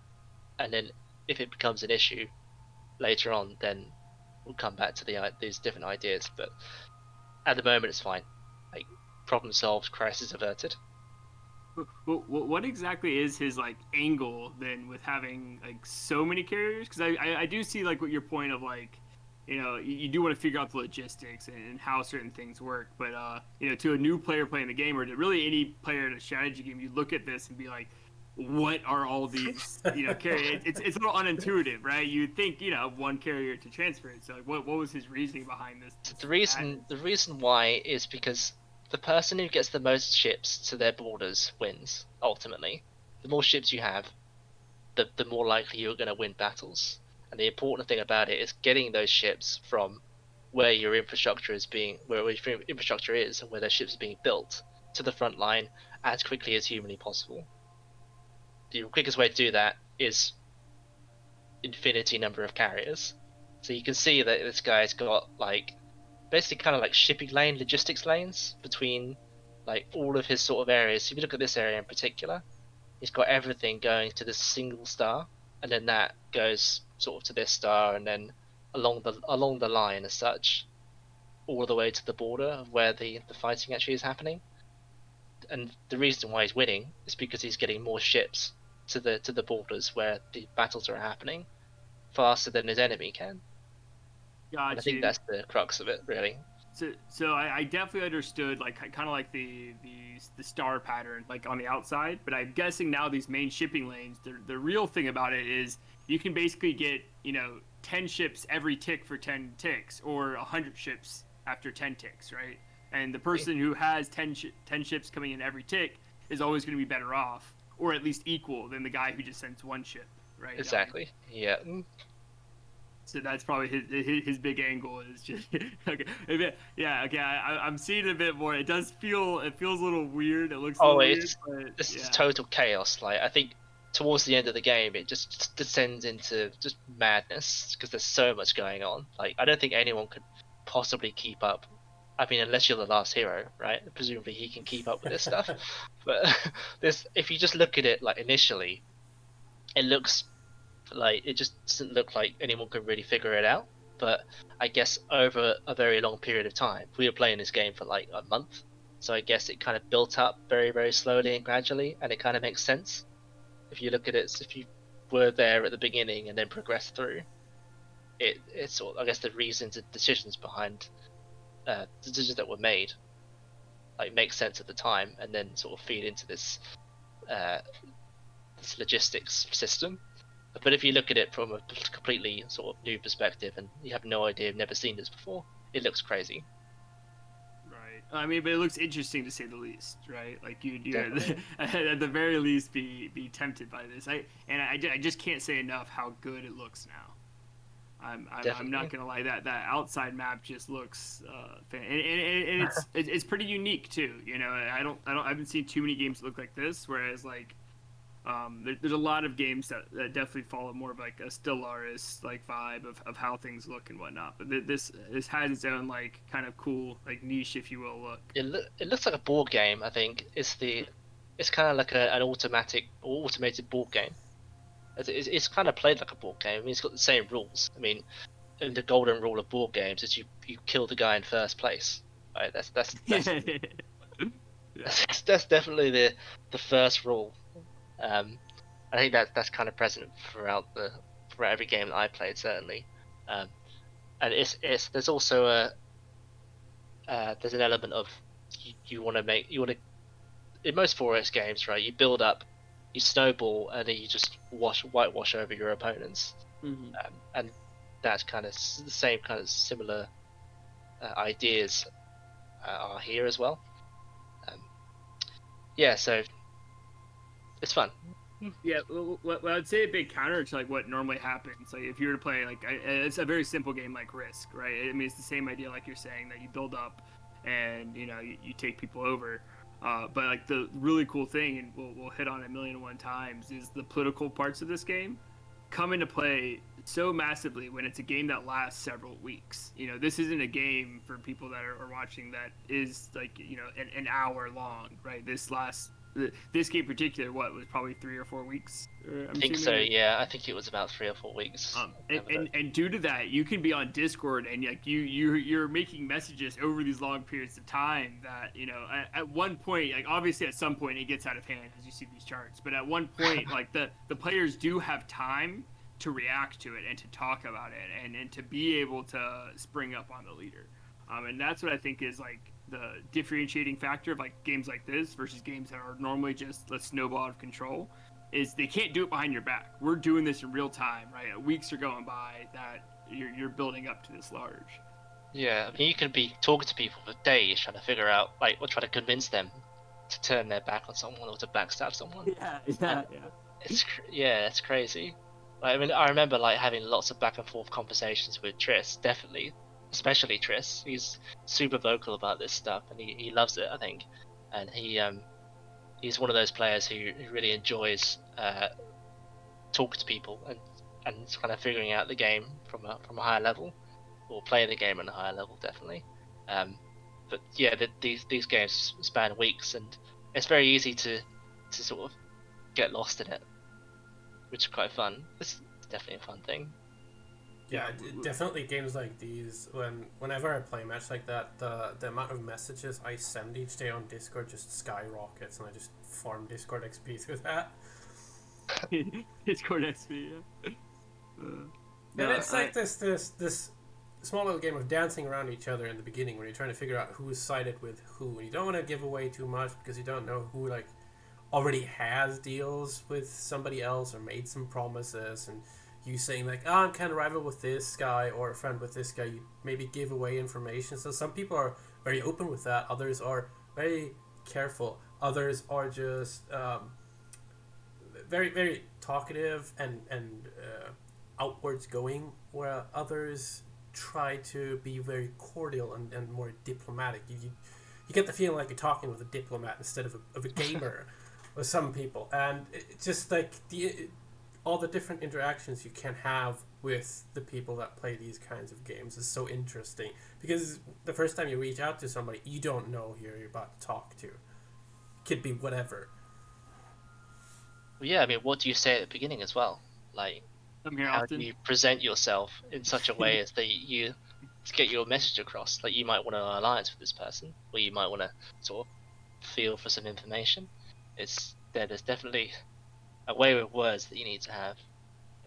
S3: and then if it becomes an issue later on, then we'll come back to these different ideas. But at the moment, it's fine. Like problem solved, crisis averted.
S2: What exactly is his like angle then with having like so many carriers? Because I do see like what your point of like you do want to figure out the logistics and how certain things work, but to a new player playing the game or to really any player in a strategy game, you look at this and be like, what are all these carriers? It's a little unintuitive, right? You'd think one carrier to transfer it. So like, what was his reasoning behind this?
S3: The reason why is because the person who gets the most ships to their borders wins, ultimately. The more ships you have, the more likely you're going to win battles. And the important thing about it is getting those ships from where your infrastructure is where your infrastructure is and where their ships are being built to the front line as quickly as humanly possible. The quickest way to do that is infinity number of carriers. So you can see that this guy's got like basically kind of like shipping lane, logistics lanes between like all of his sort of areas. So if you look at this area in particular, he's got everything going to this single star, and then that goes sort of to this star, and then along the line as such, all the way to the border of where the fighting actually is happening. And the reason why he's winning is because he's getting more ships to the borders where the battles are happening faster than his enemy can.
S2: Gotcha.
S3: And I think that's the crux of it, really.
S2: So I definitely understood like kind of like the star pattern like on the outside, but I'm guessing now these main shipping lanes, the real thing about it is you can basically get 10 ships every tick for 10 ticks, or 100 ships after 10 ticks, right? And the person who has 10 ships coming in every tick is always going to be better off, or at least equal, than the guy who just sends one ship, right?
S3: Exactly. Yeah.
S2: So that's probably his big angle is just okay. Yeah, okay. I'm seeing it a bit more. It feels a little weird. It looks a little weird.
S3: This is total chaos. Like I think towards the end of the game, it just descends into just madness because there's so much going on. Like I don't think anyone could possibly keep up. I mean, unless you're the last hero, right? Presumably he can keep up with this stuff. But if you just look at it like initially, it looks like it just doesn't look like anyone can really figure it out. But I guess over a very long period of time, we were playing this game for like a month. So I guess it kind of built up very, very slowly and gradually, and it kind of makes sense if you look at it. If you were there at the beginning and then progressed through, it's sort of, I guess the reasons and decisions behind decisions that were made like make sense at the time, and then sort of feed into this this logistics system. But if you look at it from a completely sort of new perspective and you have no idea, never seen this before, it looks crazy.
S2: Right. I mean, but it looks interesting to say the least, right? Like you
S3: Definitely.
S2: at the very least be tempted by this. I just can't say enough how good it looks now. I'm
S3: Definitely.
S2: not gonna lie, that outside map just looks and it's pretty unique too. You know, I haven't seen too many games that look like this. Whereas like there's a lot of games that definitely follow more of like a Stellaris like vibe of how things look and whatnot. But this has its own like kind of cool like niche, if you will, look.
S3: It looks like a board game. I think it's kind of like an automated board game. It's kind of played like a board game. I mean, it's got the same rules. I mean, the golden rule of board games is you kill the guy in first place. Right? That's definitely the first rule. I think that's kind of present throughout every game that I played, certainly. And there's also there's an element of you want to in most 4X games, right? You build up, you snowball, and then you just whitewash over your opponents.
S2: Mm-hmm.
S3: And that's kind of the same kind of similar ideas are here as well. Yeah, so it's fun.
S2: Yeah, well, I'd say a big counter to like what normally happens. Like if you were to play like it's a very simple game like Risk, right? I mean, it's the same idea like you're saying that you build up, and you take people over. But like the really cool thing, and we'll hit on it 1,000,001 times, is the political parts of this game come into play so massively when it's a game that lasts several weeks. This isn't a game for people that are watching that is like an hour long, right? This game in particular, what was probably 3 or 4 weeks?
S3: I think so. Yeah, I think it was about 3 or 4 weeks.
S2: And due to that, you can be on Discord and like you're making messages over these long periods of time that at one point, like obviously at some point it gets out of hand as you see these charts, but at one point like the players do have time to react to it and to talk about it and to be able to spring up on the leader. And that's what I think is like the differentiating factor of like games like this versus games that are normally just let's snowball out of control, is they can't do it behind your back. We're doing this in real time, right? Weeks are going by that you're building up to this large.
S3: Yeah, I mean, you could be talking to people for days trying to figure out, like, or try to convince them to turn their back on someone or to backstab someone.
S2: Yeah.
S3: It's crazy. Like, I mean, I remember like having lots of back and forth conversations with Triss, definitely, especially Triss. He's super vocal about this stuff, and he loves it, I think. And he's one of those players who really enjoys talking to people and kind of figuring out the game from a higher level, or playing the game at a higher level, definitely. But yeah, these games span weeks, and it's very easy to sort of get lost in it, which is quite fun. It's definitely a fun thing.
S1: Yeah, definitely games like these. Whenever I play a match like that, the amount of messages I send each day on Discord just skyrockets, and I just farm Discord XP through that.
S2: Discord XP, yeah.
S1: And it's like this small little game of dancing around each other in the beginning, when you're trying to figure out who's sided with who, and you don't want to give away too much because you don't know who like already has deals with somebody else or made some promises, and you saying like, oh, I'm kind of rival with this guy or a friend with this guy, you maybe give away information. So some people are very open with that, others are very careful, others are just very, very talkative and outwards going, where others try to be very cordial and more diplomatic. You get the feeling like you're talking with a diplomat instead of a gamer with some people. And it's just like all the different interactions you can have with the people that play these kinds of games is so interesting, because the first time you reach out to somebody, you don't know who you're about to talk to. Could be whatever.
S3: Well, yeah, I mean, what do you say at the beginning as well? Like,
S2: I'm here
S3: how
S2: often.
S3: do you present yourself in such a way as that you to get your message across. Like you might want an alliance with this person, or you might want to sort of feel for some information. There's definitely a way with words that you need to have.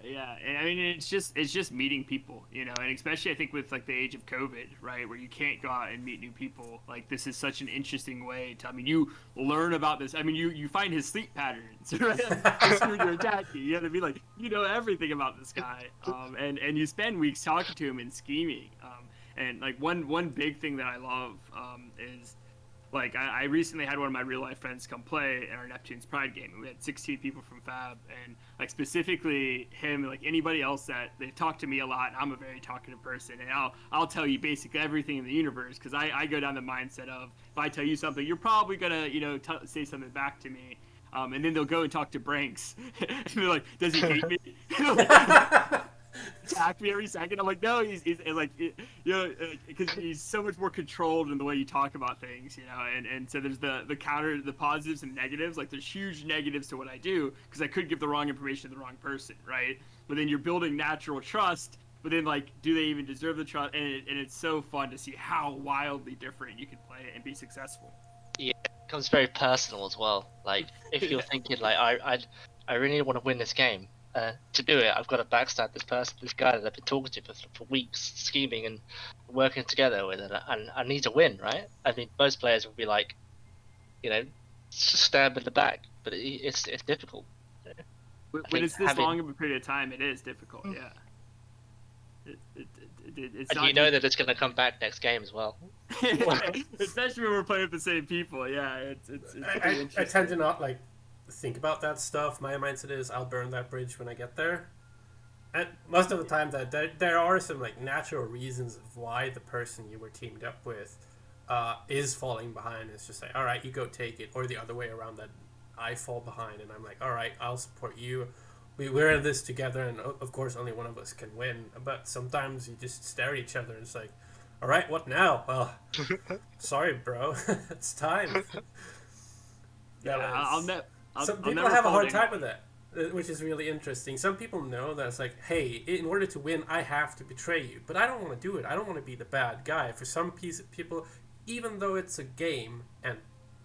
S2: Yeah, and I mean it's just meeting people, you know, and especially I think with like the age of COVID, right, where you can't go out and meet new people. Like this is such an interesting way to. I mean, you learn about this. I mean, you find his sleep patterns, right? Just when you're attacking, you have to be like, you know everything about this guy, and you spend weeks talking to him and scheming. And like one big thing that I love is like I recently had one of my real life friends come play in our Neptunes Pride game. We had 16 people from Fab, and like specifically him, like anybody else that they talk to me a lot. I'm a very talkative person, and I'll tell you basically everything in the universe because I go down the mindset of if I tell you something, you're probably gonna say something back to me. And then they'll go and talk to Branks, and they're like, "Does he hate me?" Attack me every second. I'm like, no, he's like, you know, because he's so much more controlled in the way you talk about things, you know, and so there's the counter, the positives and negatives. Like there's huge negatives to what I do because I could give the wrong information to the wrong person, right? But then you're building natural trust. But then, like, do they even deserve the trust? And it's so fun to see how wildly different you can play it and be successful.
S3: Yeah, it becomes very personal as well. Like if you're thinking like I really want to win this game. To do it, I've got to backstab this guy that I've been talking to for weeks, scheming and working together with, and I need to win, right? I mean, most players will be like, you know, stab in the back, but it's difficult.
S2: When it's this long of a period of time, it is difficult. Yeah. It's
S3: and
S2: not
S3: you know that it's going to come back next game as well.
S2: Especially when we're playing with the same people. Yeah, it's
S1: I tend to not like think about that stuff. My mindset is I'll burn that bridge when I get there. And most of the time that there are some like natural reasons of why the person you were teamed up with is falling behind. It's just like, all right, you go take it, or the other way around, that I fall behind and I'm like, all right, I'll support you. We're in this together, and of course only one of us can win. But sometimes you just stare at each other and it's like, all right, what now? Well, sorry, bro, it's time. Some people have a hard time with that, which is really interesting. Some people know that it's like, hey, in order to win, I have to betray you. But I don't want to do it. I don't want to be the bad guy. For some people, even though it's a game and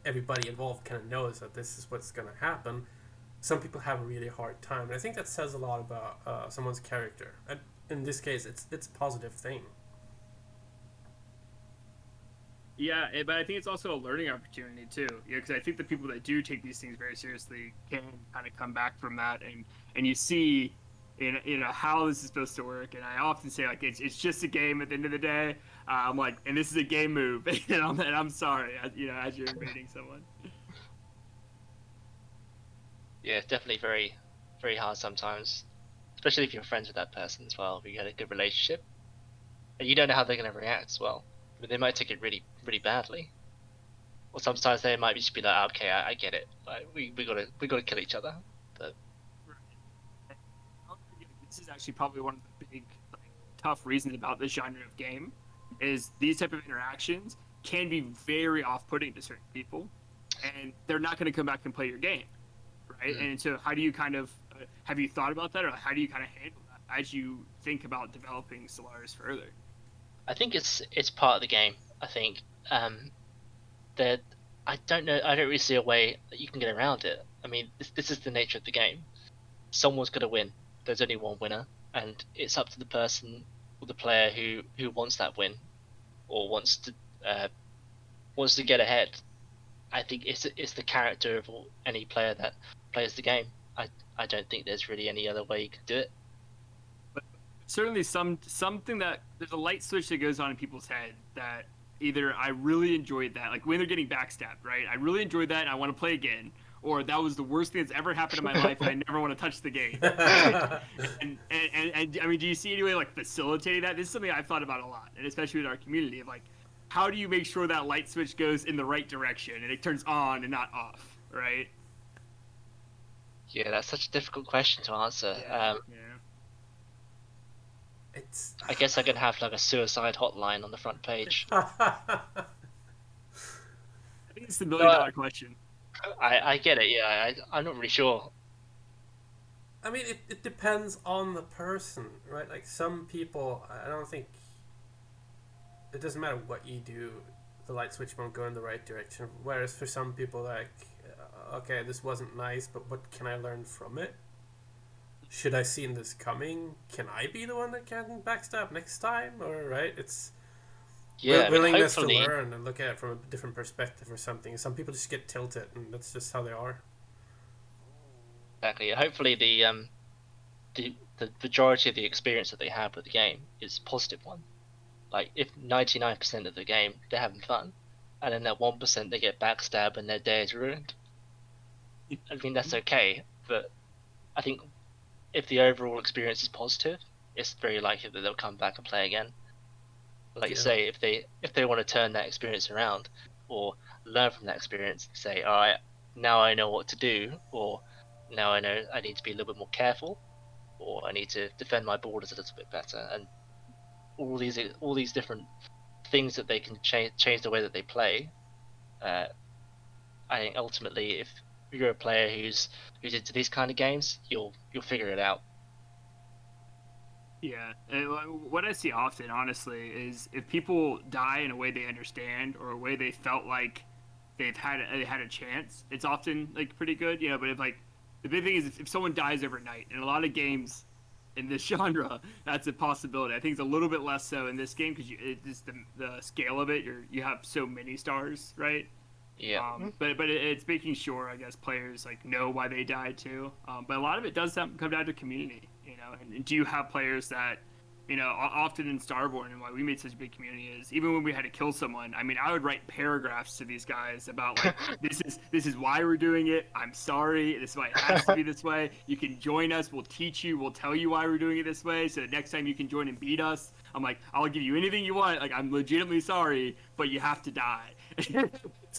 S1: everybody involved kind of knows that this is what's going to happen, some people have a really hard time. And I think that says a lot about someone's character. And in this case, it's a positive thing.
S2: Yeah, but I think it's also a learning opportunity too. Because I think the people that do take these things very seriously can kind of come back from that, and you see, how this is supposed to work. And I often say like it's just a game at the end of the day. I'm like, and this is a game move, and I'm sorry, as you're invading someone.
S3: Yeah, it's definitely very, very hard sometimes, especially if you're friends with that person as well. If you had a good relationship, and you don't know how they're going to react as well. I mean, they might take it really, really badly, or sometimes they might just be like, "Okay, I get it. Like, we gotta kill each other." But
S2: this is actually probably one of the big, tough reasons about this genre of game, is these type of interactions can be very off-putting to certain people, and they're not going to come back and play your game, right? Mm. And so, how do you kind of have you thought about that, or how do you kind of handle that as you think about developing Solaris further?
S3: I think it's part of the game. I think that I don't really see a way that you can get around it. I mean, this is the nature of the game. Someone's going to win. There's only one winner, and it's up to the person or the player who wants that win or wants to get ahead. I think it's the character of any player that plays the game. I don't think there's really any other way you can do it.
S2: Certainly something that there's a light switch that goes on in people's head that either I really enjoyed that, like when they're getting backstabbed, right? I really enjoyed that and I want to play again, or that was the worst thing that's ever happened in my life and I never want to touch the game. Right? and I mean, do you see any way like facilitating that? This is something I've thought about a lot, and especially with our community, of like, how do you make sure that light switch goes in the right direction and it turns on and not off, right?
S3: Yeah, that's such a difficult question to answer.
S2: Yeah.
S3: I guess I could have like a suicide hotline on the front page.
S2: I think it's the $1 million question.
S3: I get it. Yeah, I'm not really sure.
S1: I mean, it depends on the person, right? Like some people, I don't think it doesn't matter what you do, the light switch won't go in the right direction. Whereas for some people, like, okay, this wasn't nice, but what can I learn from it? Should I seen this coming? Can I be the one that can backstab next time? Or right, it's
S3: Yeah, I mean,
S1: willingness to
S3: hopefully,
S1: learn and look at it from a different perspective or something. Some people just get tilted, and that's just how they are.
S3: exactly. Hopefully, the majority of the experience that they have with the game is a positive one. Like, if 99% of the game they're having fun, and then that 1% they get backstabbed and their day is ruined, I mean that's okay. But I think if the overall experience is positive, it's very likely that they'll come back and play again. Like you
S1: Yeah.
S3: say, if they want to turn that experience around or learn from that experience, say, all right, now I know what to do, or now I know I need to be a little bit more careful, or I need to defend my borders a little bit better, and all these different things that they can change the way that they play. Uh, I think ultimately, if you're a player who's into these kind of games, you'll figure it out.
S2: Yeah, and what I see often, honestly, is if people die in a way they understand or a way they felt like they had a chance, it's often like pretty good, you know. But if like the big thing is if someone dies overnight, in a lot of games in this genre, that's a possibility. I think it's a little bit less so in this game because it's the scale of it. You have so many stars, right?
S3: Yeah.
S2: But it's making sure I guess players like know why they died too. But a lot of it does come down to community, you know. And do you have players that, you know, often in Starborn and why we made such a big community is even when we had to kill someone. I mean, I would write paragraphs to these guys about like this is why we're doing it. I'm sorry. This is why it has to be this way. You can join us. We'll teach you. We'll tell you why we're doing it this way. So that next time you can join and beat us. I'm like, I'll give you anything you want. Like, I'm legitimately sorry, but you have to die.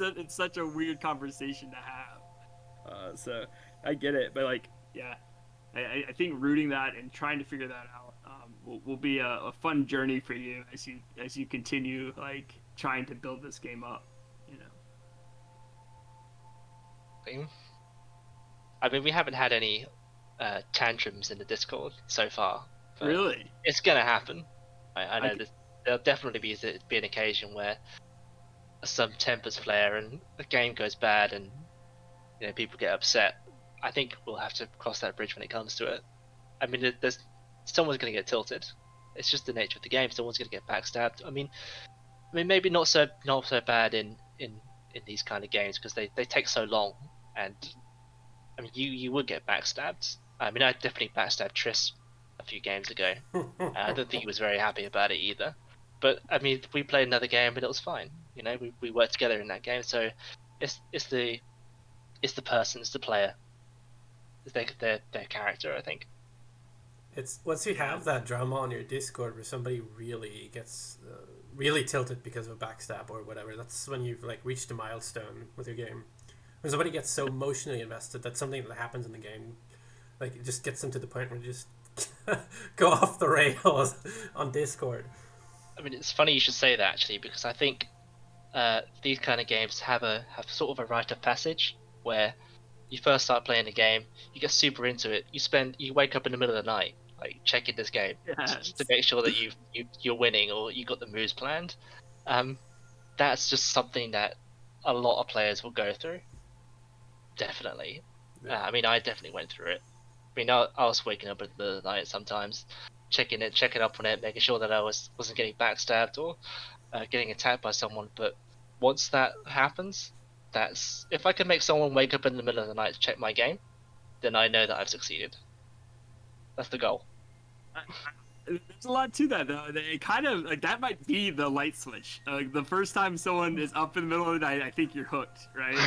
S2: It's such a weird conversation to have. So I get it, but like, yeah, I think rooting that and trying to figure that out will be a fun journey for you as you continue like trying to build this game up. You know.
S3: I mean, we haven't had any tantrums in the Discord so far. But
S2: Really?
S3: it's gonna happen. I know there'll definitely be an occasion where some tempers flare and the game goes bad and people get upset. I think we'll have to cross that bridge when it comes to it. I mean, there's someone's gonna get tilted. It's just the nature of the game. Someone's gonna get backstabbed. I mean maybe not so bad in these kind of games because they take so long. And I mean you would get backstabbed. I mean I definitely backstabbed Triss a few games ago. I don't think he was very happy about it either. But I mean, we played another game and it was fine. We worked together in that game. So it's the person, it's the player, it's their character. I think.
S1: It's once you have that drama on your Discord where somebody really gets really tilted because of a backstab or whatever. That's when you've like reached a milestone with your game. When somebody gets so emotionally invested that something that happens in the game, like it just gets them to the point where you just go off the rails on Discord.
S3: I mean, it's funny you should say that actually because I think these kind of games have sort of a rite of passage where you first start playing the game, you get super into it, you wake up in the middle of the night like checking this game
S2: Yes.
S3: to make sure that you're winning or you got the moves planned. That's just something that a lot of players will go through. Definitely.
S1: Yeah.
S3: I mean, I definitely went through it. I mean, I was waking up in the middle of the night sometimes, checking up on it, making sure that I wasn't getting backstabbed or getting attacked by someone. But once that happens, that's if I can make someone wake up in the middle of the night to check my game, then I know that I've succeeded. That's the goal.
S2: There's a lot to that though. It kind of like that might be the light switch. The first time someone is up in the middle of the night, I think you're hooked, right?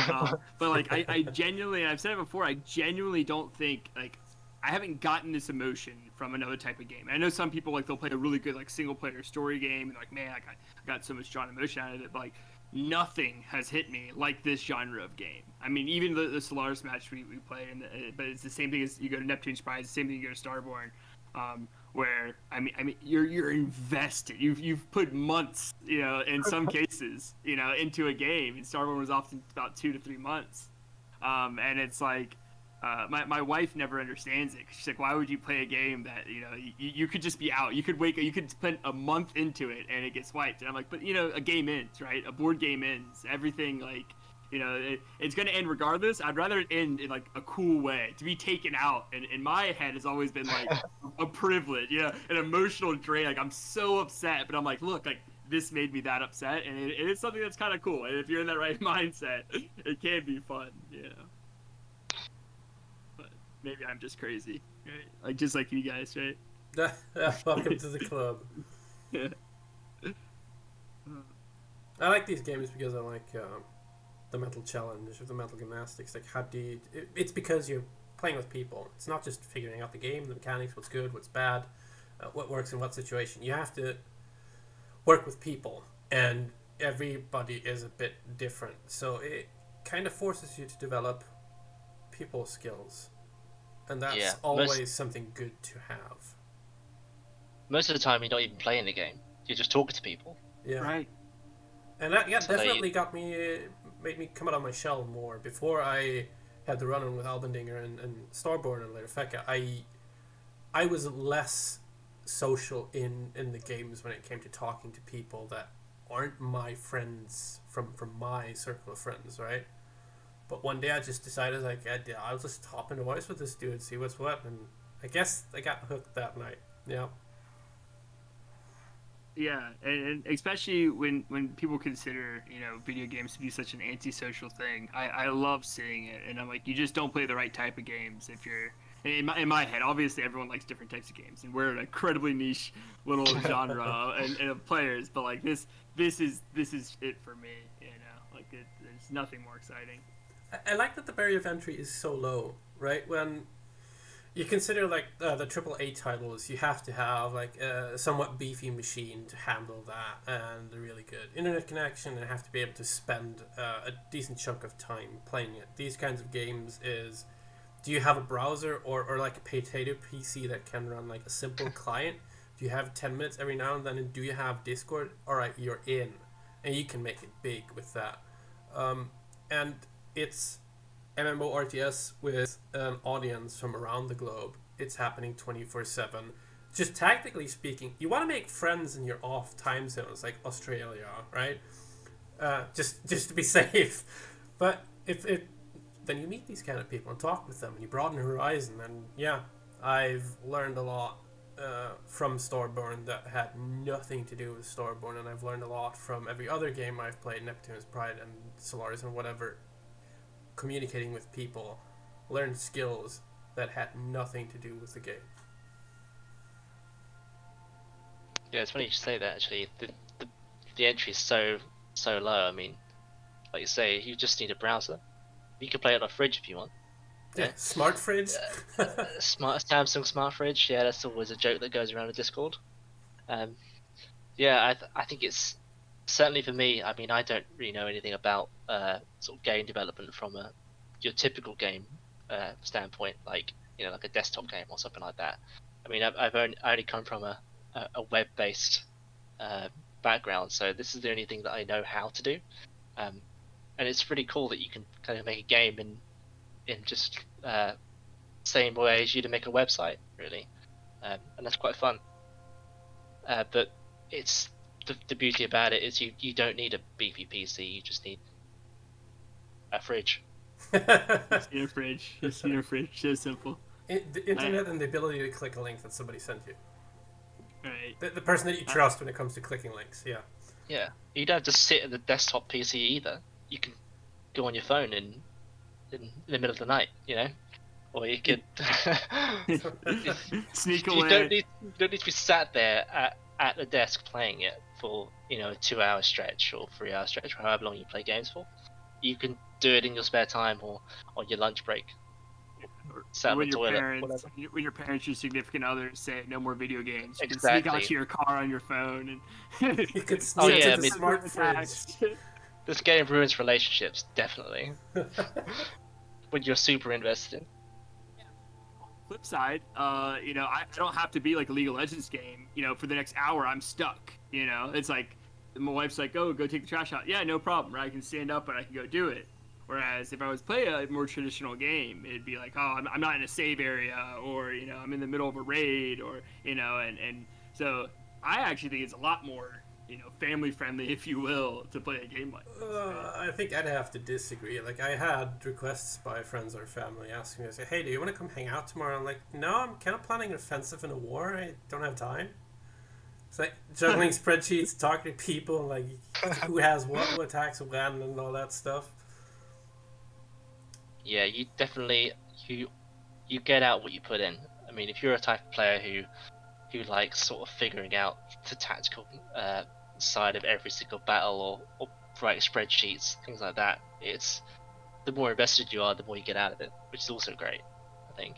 S2: But like I genuinely, I've said it before, I genuinely don't think like I haven't gotten this emotion from another type of game. I know some people like they'll play a really good like single player story game and like man, I got so much drawn emotion out of it. But like nothing has hit me like this genre of game. I mean, even the Solaris match we play, but it's the same thing as you go to Neptunes Pride, it's the same thing you go to Starborn. Where I mean you're invested. You've put months, in some cases, into a game. And Starborn was often about 2 to 3 months, and it's like my wife never understands it. She's like, why would you play a game that you could just be out? You could spend a month into it and it gets wiped. And I'm like, but a game ends, right? A board game ends. Everything it's gonna end regardless. I'd rather it end in like a cool way. To be taken out, and in my head has always been like a privilege, an emotional drain. Like I'm so upset, but I'm like, look, like this made me that upset, and it is something that's kind of cool. And if you're in that right mindset, it can be fun, But maybe I'm just crazy, right? Like just like you guys, right?
S1: Welcome to the club.
S2: Yeah.
S1: I like these games because I like the mental challenge or the mental gymnastics. Like, it's because you're playing with people. It's not just figuring out the game, the mechanics, what's good, what's bad, what works in what situation. You have to work with people, and everybody is a bit different. So it kind of forces you to develop people skills, and that's always something good to have.
S3: Most of the time, you're not even playing the game. You're just talking to people.
S1: Yeah.
S2: Right.
S1: And that definitely made me come out of my shell more. Before I had the run-on with Albendinger and Starborn and later Feka, I was less social in the games when it came to talking to people that aren't my friends from my circle of friends, right? But one day I just decided, like, I'll just hop into voice with this dude, see what's what, and I guess I got hooked that night. Yeah.
S2: Yeah, and especially when people consider video games to be such an antisocial thing, I love seeing it, and I'm like, you just don't play the right type of games if you're in my head. Obviously, everyone likes different types of games, and we're an incredibly niche little genre and of players, but like this is it for me. Like there's nothing more exciting.
S1: I like that the barrier of entry is so low, right? When you consider like the AAA titles, you have to have like a somewhat beefy machine to handle that, and a really good internet connection, and have to be able to spend a decent chunk of time playing it. These kinds of games is, do you have a browser or like a potato PC that can run like a simple client? Do you have 10 minutes every now and then, and do you have Discord? All right, you're in, and you can make it big with that. And it's MMORTS with an audience from around the globe. It's happening 24/7. Just tactically speaking, you want to make friends in your off time zones, like Australia, right? Just to be safe. But if then you meet these kind of people and talk with them, and you broaden your horizon. And yeah, I've learned a lot from Starborn that had nothing to do with Starborn, and I've learned a lot from every other game I've played, Neptunes Pride and Solaris and whatever. Communicating with people, learned skills that had nothing to do with the game.
S3: Yeah, it's funny you should say that. Actually, the entry is so low. I mean, like you say, you just need a browser. You can play it on a fridge if you want.
S1: Yeah, smart fridge.
S3: Smart Samsung smart fridge. Yeah, that's always a joke that goes around in Discord. Yeah, I think it's certainly for me. I mean, I don't really know anything about sort of game development from your typical game standpoint, like like a desktop game or something like that. I mean, I only come from a web-based background, so this is the only thing that I know how to do. And it's pretty cool that you can kind of make a game in just same way as you'd make a website, really, and that's quite fun. But it's the beauty about it is you don't need a beefy PC, you just need a fridge.
S2: Just need a fridge. Just need a fridge. So simple.
S1: The internet and the ability to click a link that somebody sent you.
S2: Right.
S1: The person that you trust when it comes to clicking links. Yeah.
S3: Yeah. You don't have to sit at the desktop PC either. You can go on your phone in the middle of the night, or you could
S2: sneak away.
S3: You don't need to be sat there at the desk playing it for a 2-hour stretch or 3-hour stretch, or however long you play games for. You can do it in your spare time or on your lunch break.
S2: Or when your parents, your significant others say no more video games, you can sneak out to your car on your phone and
S1: you could sneak to the smart fridge.
S3: This game ruins relationships, definitely. When you're super invested in.
S2: Flip side, I don't have to be like a League of Legends game. For the next hour, I'm stuck. It's like my wife's like, "Oh, go take the trash out." Yeah, no problem. Right? I can stand up and I can go do it. Whereas if I was playing a more traditional game, it'd be like, oh, I'm not in a save area, or I'm in the middle of a raid, or and so I actually think it's a lot more family friendly, if you will, to play a game like this. Right?
S1: I think I'd have to disagree. Like, I had requests by friends or family asking me, say, "Hey, do you want to come hang out tomorrow?" I'm like, "No, I'm kind of planning an offensive in a war. I don't have time." It's like juggling spreadsheets, talking to people, like who has what attacks when, and all that stuff.
S3: Yeah, you definitely you get out what you put in. I mean, if you're a type of player who likes sort of figuring out the tactical side of every single battle, or write spreadsheets, things like that, it's the more invested you are, the more you get out of it, which is also great, I think.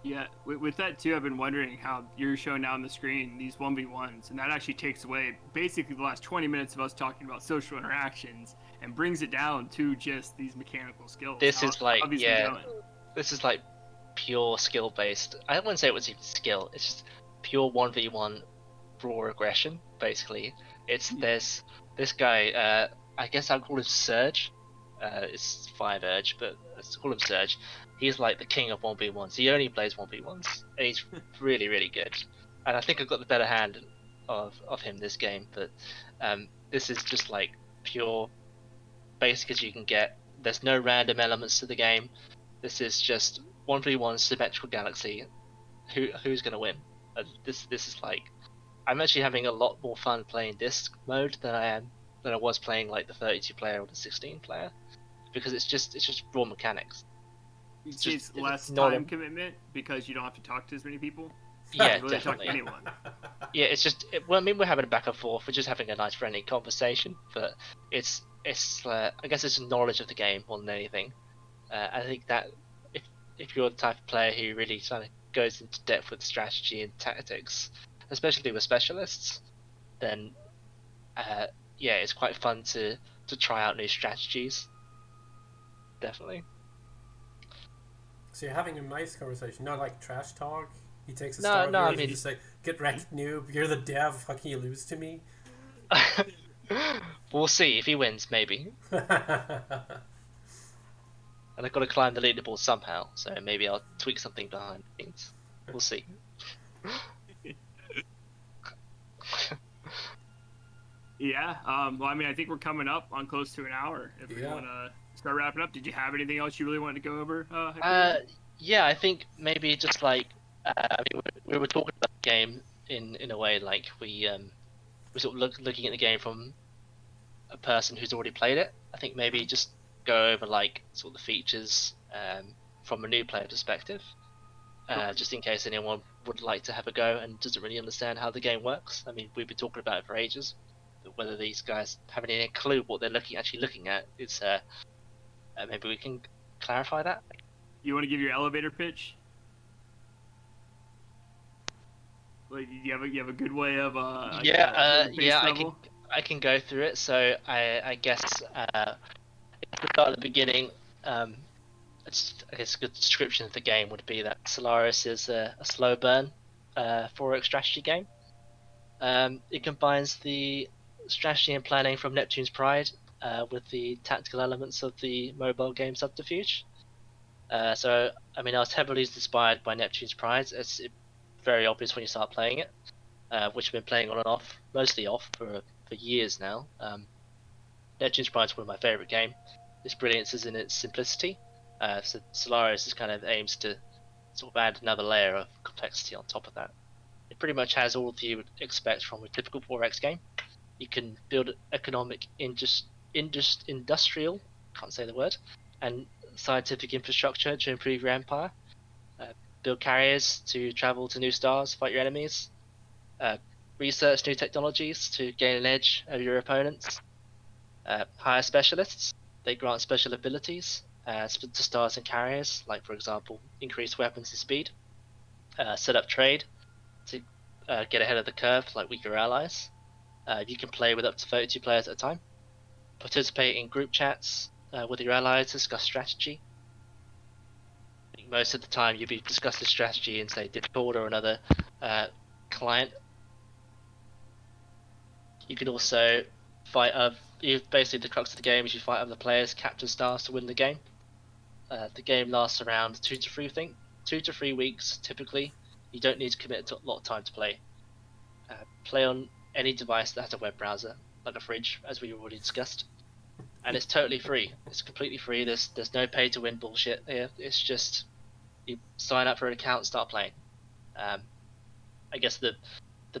S2: Yeah, with that too, I've been wondering how you're showing now on the screen these 1v1s, and that actually takes away basically the last 20 minutes of us talking about social interactions and brings it down to just these mechanical skills.
S3: This is like,
S2: how these been
S3: yeah,
S2: going?
S3: this is like pure skill based. I wouldn't say it was even skill. It's just pure 1v1 raw aggression. Basically, it's there's this guy. I guess I'll call him Surge. It's 5 Urge, but let's call him Surge. He's like the king of 1v1s. He only plays 1v1s, and he's really really good. And I think I've got the better hand of him this game. But this is just like pure basic as you can get. There's no random elements to the game. This is just 1v1 symmetrical galaxy. Who's gonna win? This is like, I'm actually having a lot more fun playing this mode than I was playing like the 32 player or the 16 player, because it's just raw mechanics.
S2: It's less time commitment because you don't have to talk to as many people.
S3: Yeah,
S2: really
S3: definitely.
S2: Talk to anyone.
S3: Yeah, it's just well, I mean, we're having a back and forth. We're just having a nice friendly conversation, but it's I guess it's knowledge of the game more than anything. I think that if you're the type of player who really kind of goes into depth with strategy and tactics, especially with specialists, then yeah, it's quite fun to try out new strategies. Definitely.
S1: So you're having a nice conversation, not like trash talk. He takes a
S3: No,
S1: star
S3: no,
S1: here,
S3: I
S1: you
S3: mean,
S1: just say, "Get wrecked, noob. You're the dev. How can you lose to me?"
S3: we'll see if he wins, maybe. And I've got to climb the leaderboard somehow, so maybe I'll tweak something behind things. We'll see.
S2: Yeah. Well, I mean, I think we're coming up on close to an hour. If we want to start wrapping up, did you have anything else you really wanted to go over?
S3: Yeah, I think maybe just like I mean, we were talking about the game in a way like we sort of looking at the game from a person who's already played it. I think maybe just go over like sort of the features from a new player perspective, just in case anyone would like to have a go and doesn't really understand how the game works. I mean, we've been talking about it for ages, but whether these guys have any clue what they're actually looking at is maybe we can clarify that.
S2: You want to give your elevator pitch? Like, you have a good way of
S3: yeah, I can go through it. So I guess to start at the beginning, I guess a good description of the game would be that Solaris is a slow burn 4X strategy game. It combines the strategy and planning from Neptune's Pride with the tactical elements of the mobile game Subterfuge. So, I mean, I was heavily inspired by Neptune's Pride. It's very obvious when you start playing it, which I've been playing on and off, mostly off for years now. Neptune's Pride is one of my favorite games. Its brilliance is in its simplicity. So Solaris is kind of aims to sort of add another layer of complexity on top of that. It pretty much has all you would expect from a typical 4X game. You can build economic, industrial, can't say the word, and scientific infrastructure to improve your empire. Build carriers to travel to new stars, fight your enemies. Research new technologies to gain an edge over your opponents. Hire specialists. They grant special abilities to stars and carriers, like for example, increase weapons and speed. Set up trade to get ahead of the curve, like weaker allies. You can play with up to 32 players at a time. Participate in group chats with your allies to discuss strategy. I think most of the time you'll be discussing strategy in, say, Discord or another client. You can also fight you basically the crux of the game is you fight other players, capture stars to win the game. The game lasts around 2 to 3 weeks typically. You don't need to commit a lot of time to play. Play on any device that has a web browser, like a fridge, as we already discussed. And it's totally free. It's completely free. There's no pay to win bullshit here. It's just you sign up for an account and start playing. I guess the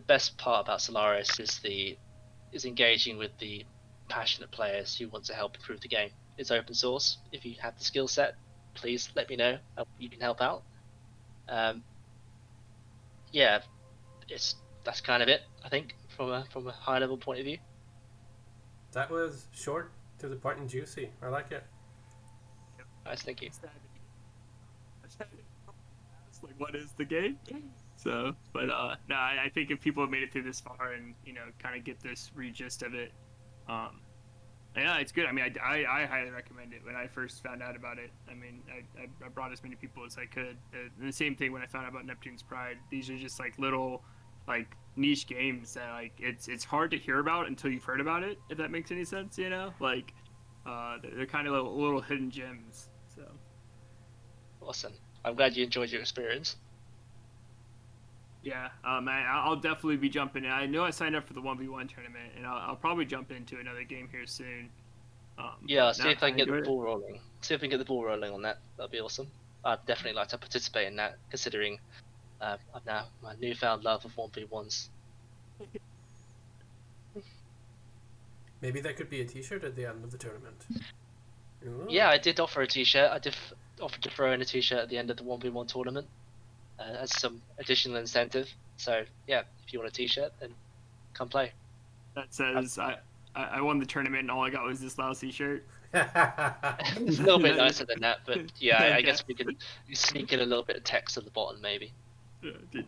S3: best part about Solaris is engaging with the passionate players who want to help improve the game. It's open source. If you have the skill set, please let me know how you can help out. Yeah, that's kind of it. I think from a high level point of view.
S1: That was short, to the point, and juicy. I like it.
S3: Nice, thank you.
S2: It's like, what is the game? So, but no, I think if people have made it through this far and kind of get this gist of it, yeah, it's good. I mean, I highly recommend it. When I first found out about it, I mean, I brought as many people as I could. The same thing when I found out about Neptunes Pride. These are just like little, like niche games that like it's hard to hear about until you've heard about it. If that makes any sense, like they're kind of little hidden gems. So
S3: Awesome. I'm glad you enjoyed your experience.
S2: yeah, I'll definitely be jumping in. I know I signed up for the 1v1 tournament, and I'll probably jump into another game here soon.
S3: Yeah, see if I can get the ball rolling. See if we can get the ball rolling on that. That'd be awesome. I'd definitely like to participate in that, considering I've now my newfound love of 1v1s.
S1: Maybe that could be a t-shirt at the end of the tournament. Ooh.
S3: Yeah, I did offer a t-shirt. I did offer to throw in a t-shirt at the end of the 1v1 tournament as some additional incentive. So yeah, if you want a t-shirt, then come play.
S2: That says I won the tournament and all I got was this lousy shirt.
S3: It's a little bit nicer than that, but yeah, I guess we could sneak in a little bit of text at the bottom, maybe.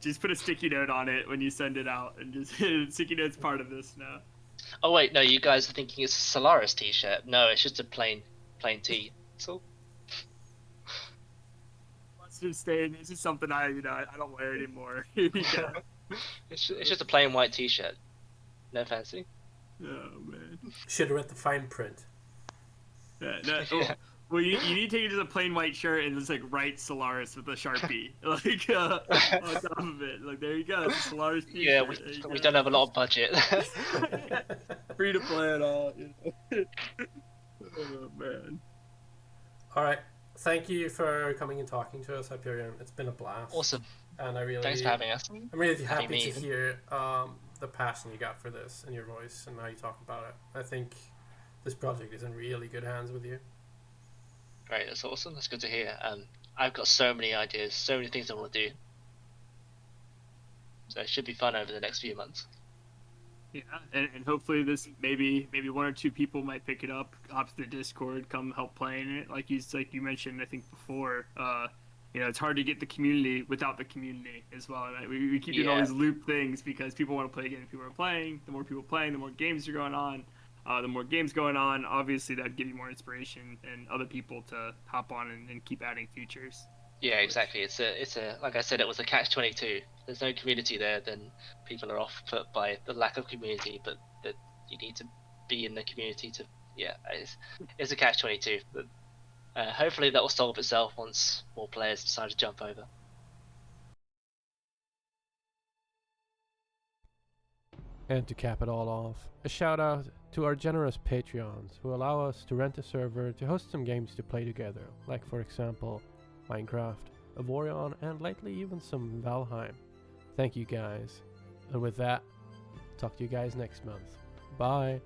S2: Just put a sticky note on it when you send it out, and just sticky note's part of this now.
S3: Oh wait, no, you guys are thinking it's a Solaris t-shirt. No, it's just a plain tee. So
S2: Let's just stay. This is something I don't wear anymore. Yeah.
S3: it's just a plain white t-shirt. No fancy.
S2: Oh man.
S1: Should have read the fine print.
S2: Yeah.
S3: Yeah.
S2: Well, you need to take it as a plain white shirt and just like write Solaris with a Sharpie, like on top of it. Like there you go, it's a Solaris t-shirt.
S3: Yeah, we don't have a lot of budget.
S2: Free to play it all. Oh man.
S1: All right. Thank you for coming and talking to us, Hyperion. It's been a blast.
S3: Awesome.
S1: And
S3: Thanks for having us.
S1: I'm really happy to
S3: me.
S1: hear the passion you got for this and your voice and how you talk about it. I think this project is in really good hands with you.
S3: Great, that's awesome. That's good to hear. I've got so many ideas, so many things I want to do. So it should be fun over the next few months.
S2: Yeah, and hopefully this maybe one or two people might pick it up, hop to the Discord, come help playing it. Like you mentioned, I think before. It's hard to get the community without the community as well. Right? We keep doing all these loop things because people want to play again. People are playing. The more people playing, the more games are going on. The more games going on, obviously that'd give you more inspiration and other people to hop on and keep adding features.
S3: Yeah, exactly. It's a like I said, it was a catch-22. There's no community there, then people are off put by the lack of community. But that you need to be in the community to it's a catch-22. But hopefully that will solve itself once more players decide to jump over.
S1: And to cap it all off, a shout out to our generous Patreons who allow us to rent a server to host some games to play together, like for example, Minecraft, Avorion, and lately even some Valheim. Thank you guys. And with that, talk to you guys next month. Bye!